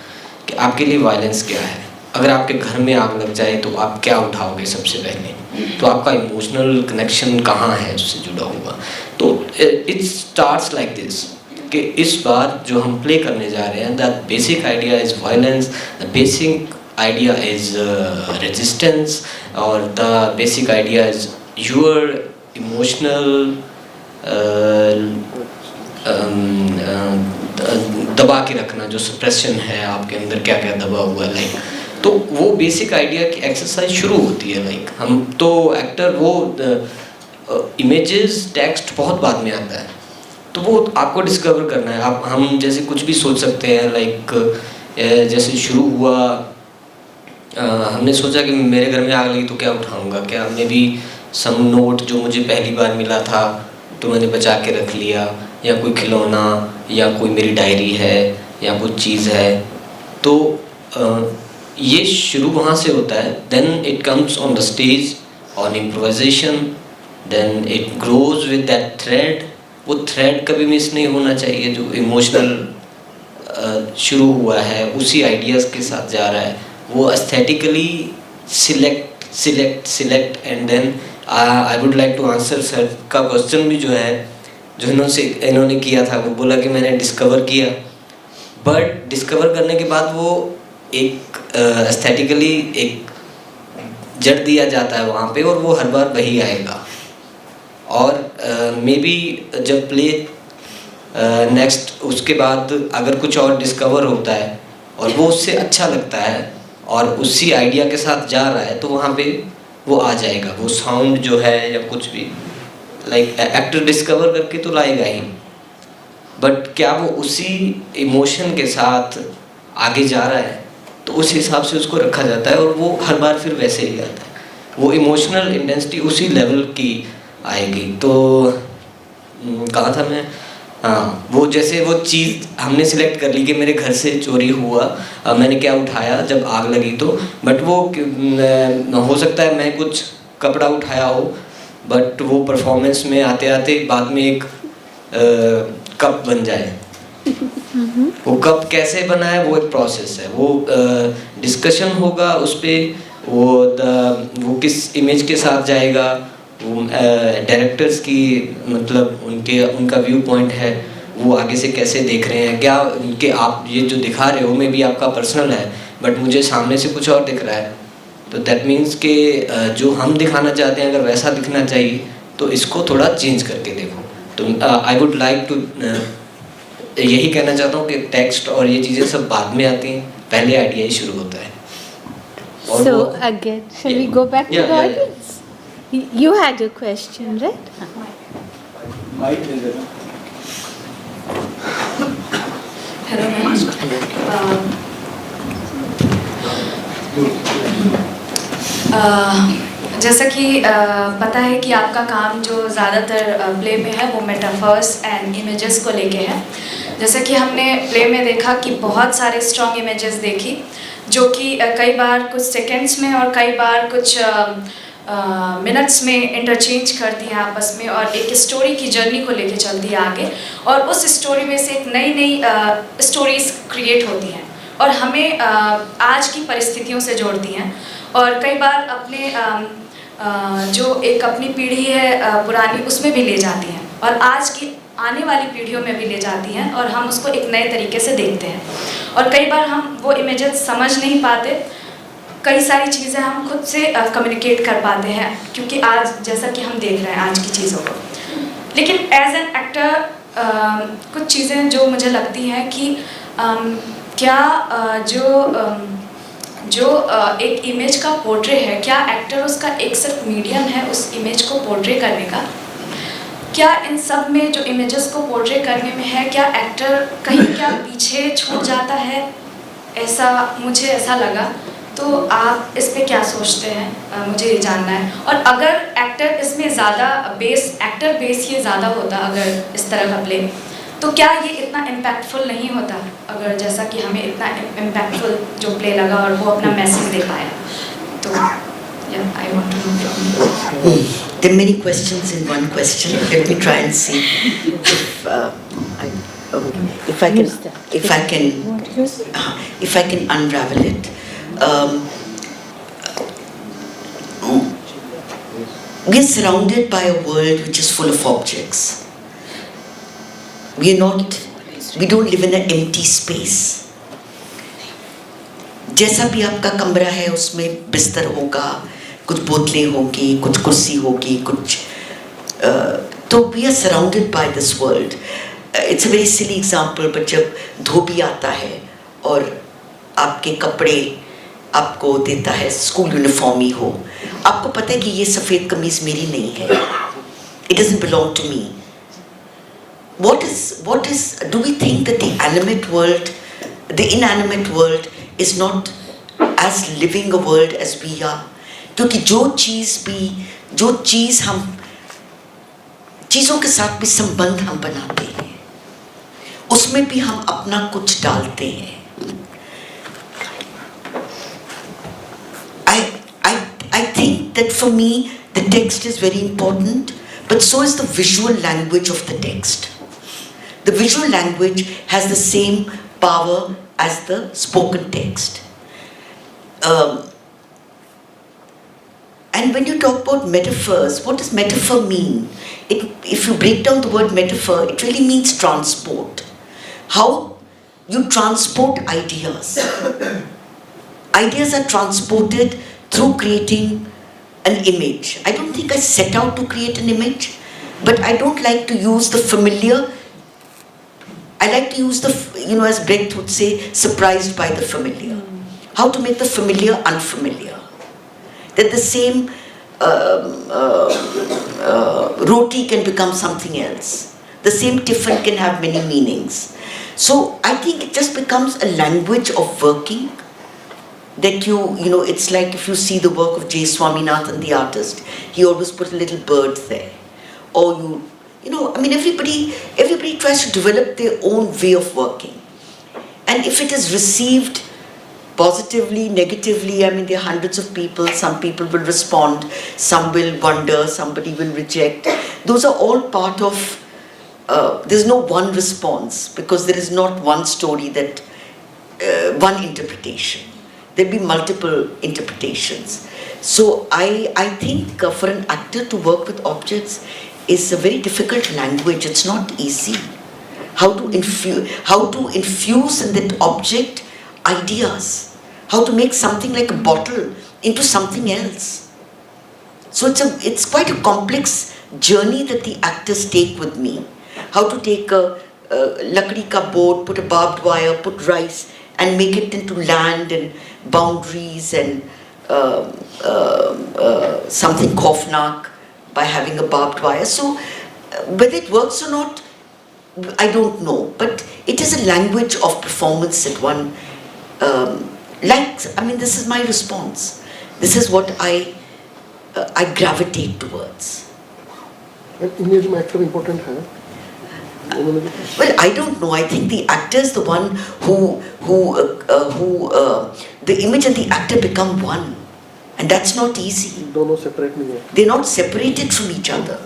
कि आपके लिए वायलेंस क्या है। अगर आपके घर में आग लग जाए तो आप क्या उठाओगे सबसे पहले, तो आपका इमोशनल कनेक्शन कहाँ है उससे जुड़ा हुआ। तो इट स्टार्ट्स लाइक दिस कि इस बार जो हम प्ले करने जा रहे हैं, the basic idea is violence, the basic idea is resistance, और the basic idea is your emotional दबा के रखना, जो सप्रेशन है आपके अंदर क्या क्या दबा हुआ है। लाइक तो वो बेसिक आइडिया की एक्सरसाइज शुरू होती है। लाइक हम तो एक्टर वो इमेजेस टेक्स्ट बहुत बाद में आता है, तो वो आपको डिस्कवर करना है। आप हम जैसे कुछ भी सोच सकते हैं। लाइक जैसे शुरू हुआ हमने सोचा कि मेरे घर में आग लगी तो क्या उठाऊंगा, क्या मे बी सम नोट जो मुझे पहली बार मिला था तो मैंने बचा के रख लिया, या कोई खिलौना, या कोई मेरी डायरी है, या कुछ चीज़ है। तो ये शुरू वहाँ से होता है। Then it comes on the stage on improvisation, then it grows with that thread. वो थ्रेड कभी मिस नहीं होना चाहिए जो इमोशनल शुरू हुआ है, उसी आइडियाज़ के साथ जा रहा है। वो aesthetically select and then I would like to answer sir का क्वेश्चन भी जो है जो इन्होंने किया था। वो बोला कि मैंने डिस्कवर किया, बट डिस्कवर करने के बाद वो एक एस्थेटिकली एक जड़ दिया जाता है वहाँ पे, और वो हर बार वही आएगा। और मे बी जब प्ले नेक्स्ट उसके बाद अगर कुछ और डिस्कवर होता है और वो उससे अच्छा लगता है और उसी आइडिया के साथ जा रहा है, तो वहाँ पे वो आ जाएगा। वो साउंड जो है या कुछ भी लाइक एक्टर डिस्कवर करके तो लाएगा ही, बट क्या वो उसी इमोशन के साथ आगे जा रहा है, तो उस हिसाब से उसको रखा जाता है और वो हर बार फिर वैसे ही आता है। वो इमोशनल इंटेंसिटी उसी लेवल की आएगी। तो कहा था मैं, हाँ, वो जैसे वो चीज़ हमने सिलेक्ट कर ली कि मेरे घर से चोरी हुआ, मैंने क्या उठाया जब आग लगी, तो बट वो हो सकता है मैं कुछ कपड़ा उठाया हो, बट वो परफॉर्मेंस में आते आते बाद में एक कप बन जाए। वो कप कैसे बना है वो एक प्रोसेस है। वो डिस्कशन होगा उस पर, वो किस इमेज के साथ जाएगा, वो डायरेक्टर्स की मतलब उनका व्यू पॉइंट है, वो आगे से कैसे देख रहे हैं, क्या कि आप ये जो दिखा रहे हो मे बी आपका पर्सनल है बट मुझे सामने से कुछ और दिख रहा है, तो दैट मीन्स कि जो हम दिखाना चाहते हैं अगर वैसा दिखना चाहिए तो इसको थोड़ा चेंज करके देखो। तो आई वुड लाइक टू यही कहना चाहता हूँ कि टेक्स्ट और ये चीज़ें सब बाद में आती हैं, पहले आइडिया ही शुरू होता है। So again, shall we go back to the audience? You had a question, right? Hello, जैसा कि पता है कि आपका काम जो ज़्यादातर प्ले में है वो मेटाफर्स एंड इमेजेस को लेके है। जैसा कि हमने प्ले में देखा कि बहुत सारे स्ट्रॉन्ग इमेजेस देखी जो कि कई बार कुछ सेकंड्स में और कई बार कुछ मिनट्स में इंटरचेंज करती हैं आपस में और एक स्टोरी की जर्नी को लेके चलती है आगे, और उस स्टोरी में से एक नई नई स्टोरीज क्रिएट होती हैं और हमें आज की परिस्थितियों से जोड़ती हैं और कई बार अपने जो एक अपनी पीढ़ी है पुरानी उसमें भी ले जाती हैं और आज की आने वाली पीढ़ियों में भी ले जाती हैं और हम उसको एक नए तरीके से देखते हैं। और कई बार हम वो इमेजेस समझ नहीं पाते, कई सारी चीज़ें हम खुद से कम्युनिकेट कर पाते हैं क्योंकि आज जैसा कि हम देख रहे हैं आज की चीज़ों को। लेकिन एज एन एक्टर कुछ चीज़ें जो मुझे लगती हैं कि क्या जो एक इमेज का पोर्ट्रे है, क्या एक्टर उसका एक सिर्फ मीडियम है उस इमेज को पोर्ट्रे करने का? क्या इन सब में जो इमेजेस को पोर्ट्रे करने में है, क्या एक्टर कहीं क्या पीछे छूट जाता है? ऐसा मुझे ऐसा लगा, तो आप इस पे क्या सोचते हैं? मुझे ये जानना है। और अगर एक्टर इसमें ज़्यादा एक्टर बेस ये ज़्यादा होता अगर इस तरह का प्ले, तो क्या ये इतना इम्पैक्टफुल नहीं होता? अगर जैसा कि हमें इतना इम्पैक्टफुल जो प्ले लगा और वो अपना मैसेज दे पाया, तो I want to know from you. There are many questions in one question. Let me try and see if I can unravel it. We are surrounded by a world which is full of objects. We don't live in an empty space. जैसा भी आपका कमरा है उसमें बिस्तर होगा, कुछ बोतलें होंगी, कुछ कुर्सी होगी, कुछ तो we are surrounded by this world. It's a very silly example, but जब धोबी आता है और आपके कपड़े आपको देता है, स्कूल यूनिफॉर्म ही हो, आपको पता है कि ये सफ़ेद कमीज मेरी नहीं है, it doesn't belong to me. What is do we think that the inanimate world is not as living a world as we are? क्योंकि जो चीज़ हम चीज़ों के साथ भी संबंध हम बनाते हैं, उसमें भी हम अपना कुछ डालते हैं. I think that for me the text is very important, but so is the visual language of the text. The visual language has the same power as the spoken text. And when you talk about metaphors, what does metaphor mean? If you break down the word metaphor, it really means transport. How you transport ideas. Ideas are transported through creating an image. I don't think I set out to create an image, but I don't like to use the familiar. I like to use as Brecht would say, surprised by the familiar. How to make the familiar unfamiliar. That the same roti can become something else. The same tiffin can have many meanings. So I think it just becomes a language of working that it's like if you see the work of J. Swaminathan, the artist, he always put a little bird there. Or everybody tries to develop their own way of working. And if it is received positively, negatively, there are hundreds of people, some people will respond, some will wonder, somebody will reject. Those are all part of, there's no one response because there is not one story one interpretation. There'll be multiple interpretations. So I think for an actor to work with objects is a very difficult language. It's not easy. how to infuse in that object ideas, how to make something like a bottle into something else. So it's quite a complex journey that the actors take with me. How to take a lakdi ka board, put a barbed wire, put rice, and make it into land and boundaries and something khofnak by having a barbed wire. So whether it works or not, I don't know, but it is a language of performance that one likes. I mean, this is my response. This is what I gravitate towards. Image में actor important है? Well, I don't know. I think the actor is the one who the image and the actor become one, and that's not easy. दोनों separate नहीं है. They're not separated from each other.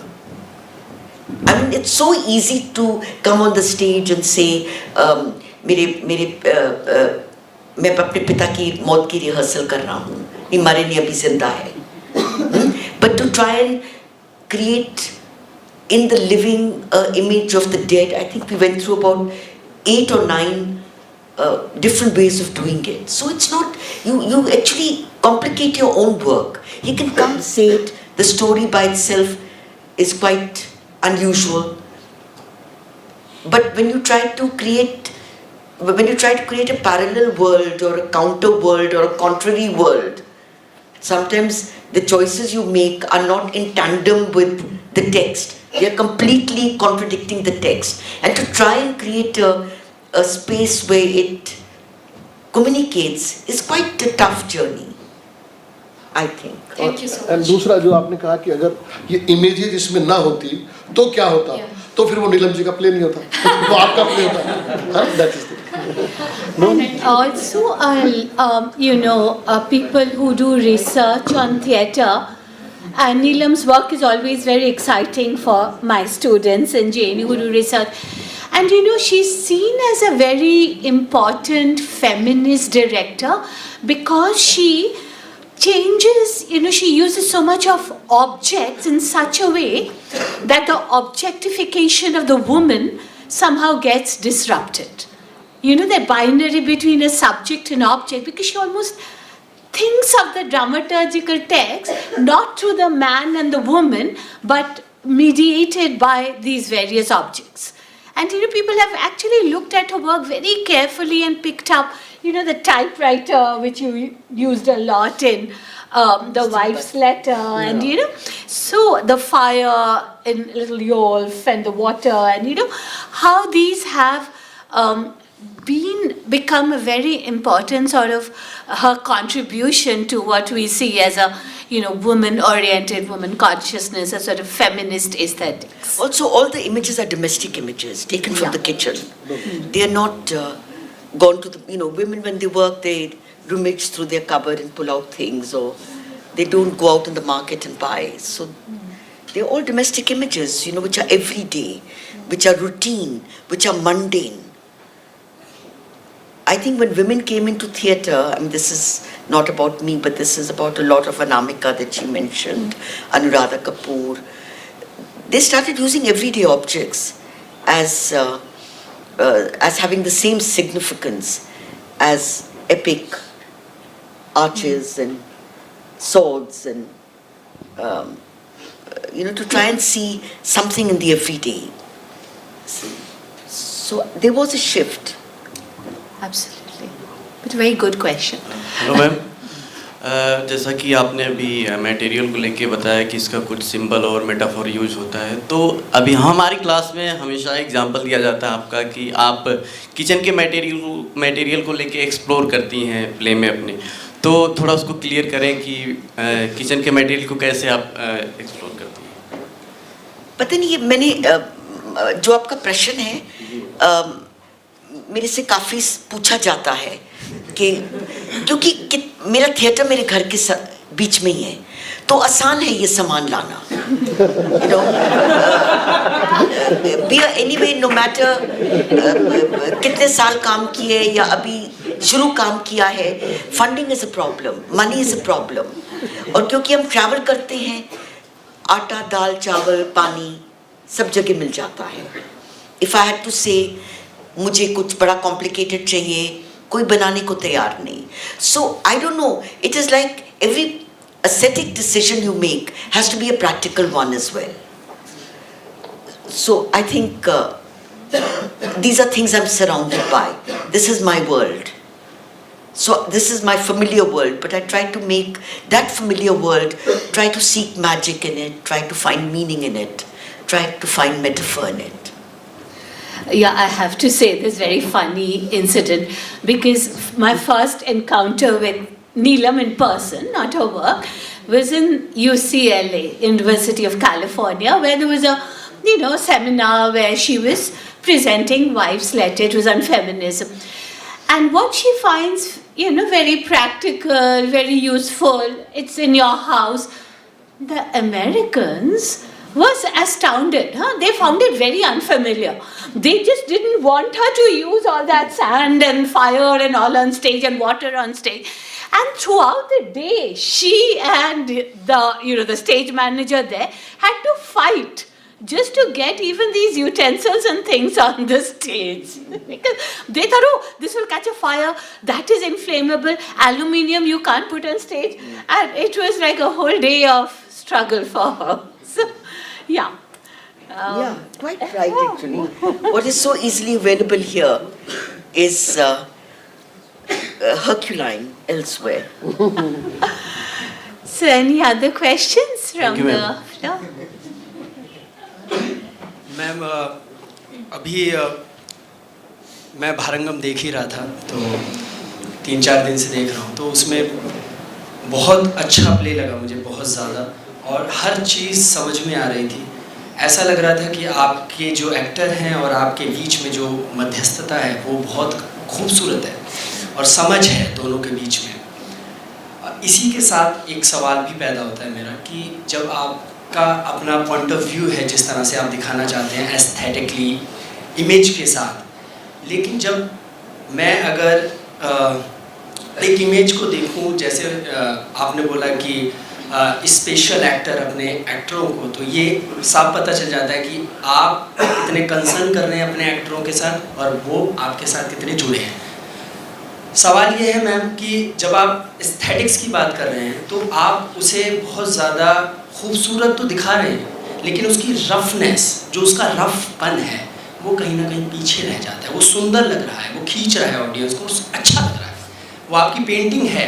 I mean, it's so easy to come on the stage and say, मैं अपने पिता की मौत की rehearsal कर रहा हूँ, ये मरे नहीं अभी जिंदा है. But to try and create in the living image of the dead, I think we went through about 8 or 9 different ways of doing it. So it's not, you actually complicate your own work. You can come say it, the story by itself is quite unusual. But when you try to create a parallel world or a counter world or a contrary world, sometimes the choices you make are not in tandem with the text. They are completely contradicting the text. And to try and create a space where it communicates is quite a tough journey, I think. Thank you so much. And दूसरा जो आपने कहा कि अगर ये images इसमें ना होती तो क्या होता? तो फिर वो नीलम जी का प्ले नहीं होता, वो आपका प्ले होता. That is And also, people who do research on theatre, and Neelam's work is always very exciting for my students in JNU who do research. And she's seen as a very important feminist director because she changes, she uses so much of objects in such a way that the objectification of the woman somehow gets disrupted. The binary between a subject and object, because she almost thinks of the dramaturgical text not through the man and the woman, but mediated by these various objects. And people have actually looked at her work very carefully and picked up, the typewriter, which you used a lot in the wife's letter, and so the fire in Little Yolf and the water, and how these have become a very important sort of her contribution to what we see as a woman-oriented, woman consciousness, a sort of feminist aesthetics. Also, all the images are domestic images taken from the kitchen. They are not gone to the women when they work, they rummage through their cupboard and pull out things, or they don't go out in the market and buy. So they're all domestic images, which are everyday, which are routine, which are mundane. I think when women came into theatre, I mean, this is not about me, but this is about a lot of Anamika that she mentioned, Anuradha Kapoor. They started using everyday objects as having the same significance as epic arches and swords, and to try and see something in the everyday. So there was a shift. Absolutely. But very good question. Hello ma'am, जैसा कि आपने अभी material को लेके बताया कि इसका कुछ सिंबल और मेटाफोर यूज होता है, तो अभी हमारी क्लास में हमेशा एग्जांपल दिया जाता है आपका कि आप किचन के मटेरियल को लेके एक्सप्लोर करती हैं प्ले में अपने, तो थोड़ा उसको क्लियर करें कि किचन के मटेरियल को कैसे आप एक्सप्लोर करती हैं. पता नहीं, ये मैंने जो आपका प्रश्न है मेरे से काफ़ी पूछा जाता है कि क्योंकि मेरा थिएटर मेरे घर के बीच में ही है, तो आसान है ये सामान लाना. Anyway, no matter कितने साल काम किए या अभी शुरू काम किया है, funding is a problem, money is a problem. और क्योंकि हम ट्रैवल करते हैं, आटा दाल चावल पानी सब जगह मिल जाता है. if I had to say मुझे कुछ बड़ा complicated चाहिए, कोई बनाने को तैयार नहीं. So I don't know, it is like every aesthetic decision you make has to be a practical one as well. So I think these are things I'm surrounded by. This is my world. So this is my familiar world, but I try to make that familiar world, try to seek magic in it, try to find meaning in it, try to find metaphor in it. Yeah, I have to say this very funny incident, because my first encounter with Neelam in person, not her work, was in UCLA, University of California, where there was a seminar where she was presenting Wife's Letter. It was on feminism. And what she finds, very practical, very useful, it's in your house. The Americans was astounded. They found it very unfamiliar. They just didn't want her to use all that sand and fire and all on stage and water on stage. And throughout the day, she and the stage manager there had to fight just to get even these utensils and things on the stage. Because they thought, oh, this will catch a fire, that is inflammable, aluminium you can't put on stage. And it was like a whole day of struggle for her. So, yeah. Yeah, quite right actually. What is so easily available here is Herculine elsewhere. So any other questions from the floor? Ma'am अभी मैं भारंगम देख ही रहा था, तो 3-4 दिन से देख रहा हूँ, तो उसमें बहुत अच्छा प्ले लगा मुझे, बहुत ज़्यादा, और हर चीज़ समझ में आ रही थी. ऐसा लग रहा था कि आपके जो एक्टर हैं और आपके बीच में जो मध्यस्थता है वो बहुत खूबसूरत है और समझ है दोनों के बीच में. इसी के साथ एक सवाल भी पैदा होता है मेरा कि जब आपका अपना पॉइंट ऑफ व्यू है, जिस तरह से आप दिखाना चाहते हैं एस्थेटिकली इमेज के साथ, लेकिन जब मैं अगर एक इमेज को देखूं, जैसे आपने बोला कि स्पेशल एक्टर अपने एक्टरों को, तो ये साफ पता चल जाता है कि आप कितने कंसर्न कर रहे हैं अपने एक्टरों के साथ और वो आपके साथ कितने जुड़े हैं. सवाल ये है मैम कि जब आप एस्थेटिक्स की बात कर रहे हैं तो आप उसे बहुत ज़्यादा खूबसूरत तो दिखा रहे हैं, लेकिन उसकी रफनेस, जो उसका रफपन है, वो कहीं ना कहीं पीछे रह जाता है. वो सुंदर लग रहा है, वो खींच रहा है ऑडियंस को, अच्छा लग रहा है, वो आपकी पेंटिंग है,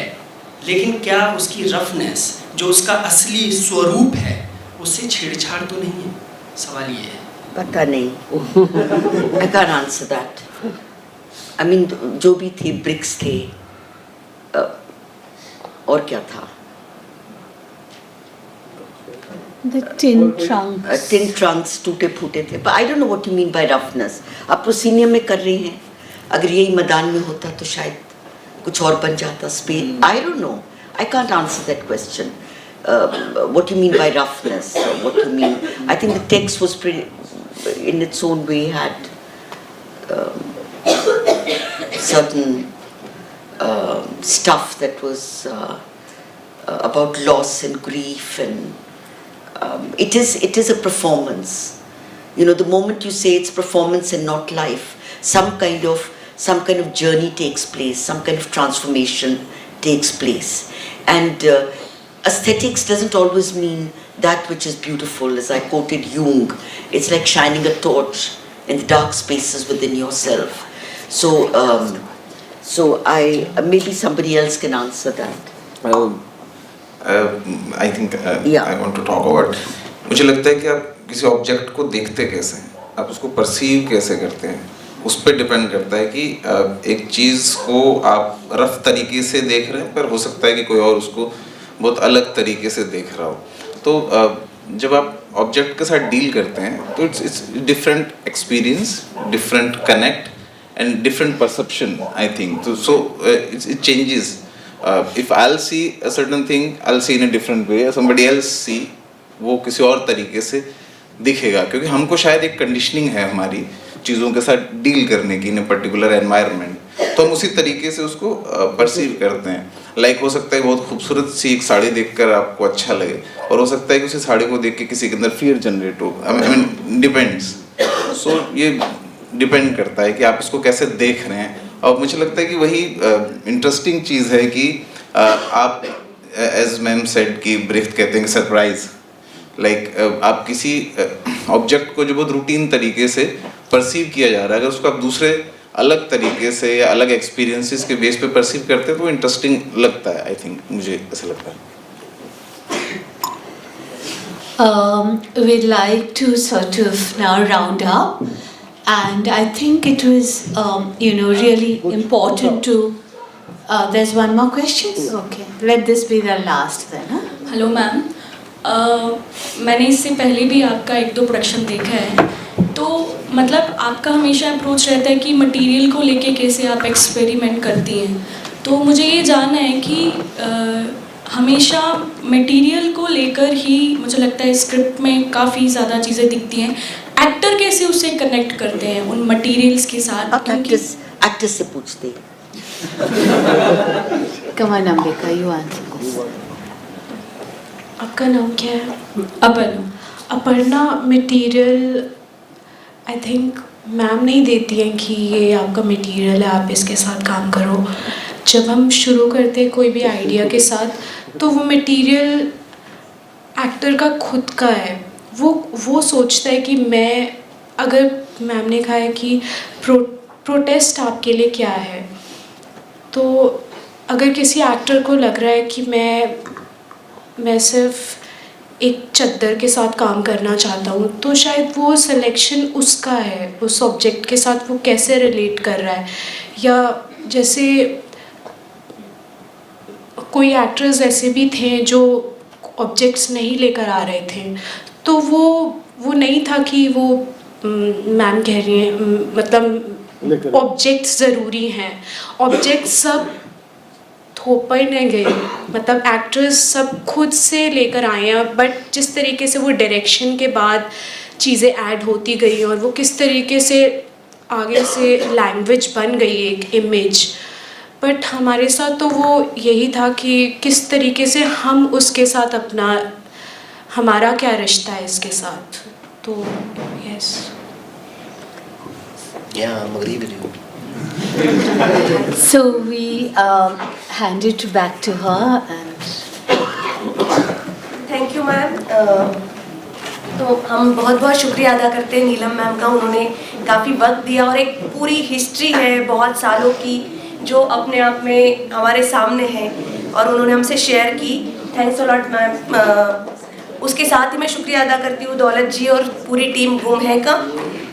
लेकिन क्या उसकी रफनेस, जो उसका असली स्वरूप है, उससे छेड़छाड़ तो नहीं है? सवाल ये है. पता नहीं. I can't answer that. I mean, जो भी थे ब्रिक्स थे, और क्या था? The tin trunks. Tin trunks टूटे फूटे थे. But I don't know what you mean by roughness. आप प्रोसीनियम में कर रहे हैं. अगर यही मैदान में होता तो शायद कुछ और बन जाता. Spain. I don't know. I can't answer that question. What you mean by roughness? What you mean? I think the text was pretty, in its own way, had certain stuff that was about loss and grief, and it is a performance. The moment you say it's performance and not life, some kind of journey takes place, some kind of transformation takes place, and aesthetics doesn't always mean that which is beautiful. As I quoted Jung, it's like shining a torch in the dark spaces within yourself. So maybe somebody else can answer that. I think I want to talk about. मुझे लगता है कि आप किसी object को देखते कैसे हैं, आप उसको परसीव कैसे करते हैं, उस पर डिपेंड करता है कि एक चीज़ को आप रफ तरीके से देख रहे हैं, पर हो सकता है कि कोई और उसको बहुत अलग तरीके से देख रहा हो. तो जब आप ऑब्जेक्ट के साथ डील करते हैं तो it's different experience, different connect and different perception, I think. So it changes. If I'll see a certain thing, I'll see in a different way. Somebody else see, वो किसी और तरीके से दिखेगा, क्योंकि हमको शायद एक कंडीशनिंग है हमारी चीज़ों के साथ डील करने की इन ए पर्टिकुलर एनवायरनमेंट, तो हम उसी तरीके से उसको परसीव करते हैं. लाइक हो सकता है बहुत खूबसूरत सी एक साड़ी देखकर आपको अच्छा लगे, और हो सकता है कि उसी साड़ी को देख के किसी के अंदर फियर जनरेट हो. I mean depends. सो ये डिपेंड करता है कि आप इसको कैसे देख रहे हैं। और मुझे लगता है कि वही इंटरेस्टिंग चीज़ है कि आप एज मैम सेड कि ब्रिफ्ट कहते हैं सरप्राइज, लाइक आप किसी ऑब्जेक्ट को जो बहुत रूटीन तरीके से परसीव किया जा रहा है, अगर उसको आप दूसरे अलग तरीके से या अलग एक्सपीरियंसेस के बेस पे परसीव करते हैं तो वो इंटरेस्टिंग लगता है। आई थिंक मुझे ऐसा लगता है। We'd like to sort of now round up, and I think it was, really important to. There's one more question. Okay, let this be the last then. Huh? Hello ma'am, मैंने इससे पहले भी आपका 1-2 production देखा है, तो मतलब आपका हमेशा अप्रोच रहता है कि मटेरियल को लेके कैसे आप एक्सपेरिमेंट करती हैं। तो मुझे ये जानना है कि हमेशा मटेरियल को लेकर ही मुझे लगता है स्क्रिप्ट में काफ़ी ज़्यादा चीज़ें दिखती हैं, एक्टर कैसे उससे कनेक्ट करते हैं उन मटेरियल्स के साथ? एक्टर्स से पूछते हैं। Come on, Ambika, you answer this. आपका नाम क्या है? Aparna. Aparna, material I think ma'am नहीं देती हैं कि ये आपका मटेरियल है, आप इसके साथ काम करो। जब हम शुरू करते हैं कोई भी आइडिया के साथ, तो वो मटेरियल एक्टर का खुद का है। वो सोचता है कि मैं, अगर मैम ने कहा है कि प्रोटेस्ट आपके लिए क्या है, तो अगर किसी एक्टर को लग रहा है कि मैं सिर्फ एक चद्दर के साथ काम करना चाहता हूँ, तो शायद वो सिलेक्शन उसका है, उस ऑब्जेक्ट के साथ वो कैसे रिलेट कर रहा है। या जैसे कोई एक्टर्स ऐसे भी थे जो ऑब्जेक्ट्स नहीं लेकर आ रहे थे, तो वो नहीं था कि वो मैम कह रही हैं, मतलब ऑब्जेक्ट्स ज़रूरी हैं, ऑब्जेक्ट्स सब थोपा ही नहीं गए, मतलब एक्टर्स सब खुद से लेकर आए हैं। बट जिस तरीके से वो डायरेक्शन के बाद चीज़ें ऐड होती गई और वो किस तरीके से आगे से लैंग्वेज बन गई, एक इमेज। बट हमारे साथ तो वो यही था कि किस तरीके से हम उसके साथ हमारा क्या रिश्ता है इसके साथ। तो yes, I'm agree with you. So we hand it back to her and. Thank you ma'am. तो हम बहुत बहुत शुक्रिया अदा करते हैं नीलम मैम का, उन्होंने काफ़ी वक्त दिया और एक पूरी हिस्ट्री है बहुत सालों की जो अपने आप में हमारे सामने है और उन्होंने हमसे शेयर की। Thanks a lot ma'am. उसके साथ ही मैं शुक्रिया अदा करती हूँ दौलत जी और पूरी टीम गुम है का,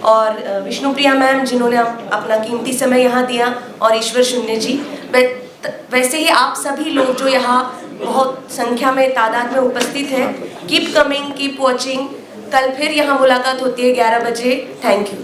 और विष्णुप्रिया मैम जिन्होंने अपना कीमती समय यहाँ दिया, और ईश्वर शून्य जी। वैसे ही आप सभी लोग जो यहाँ बहुत संख्या में तादाद में उपस्थित हैं, कीप कमिंग, कीप वॉचिंग। कल फिर यहाँ मुलाकात होती है 11 बजे। Thank you.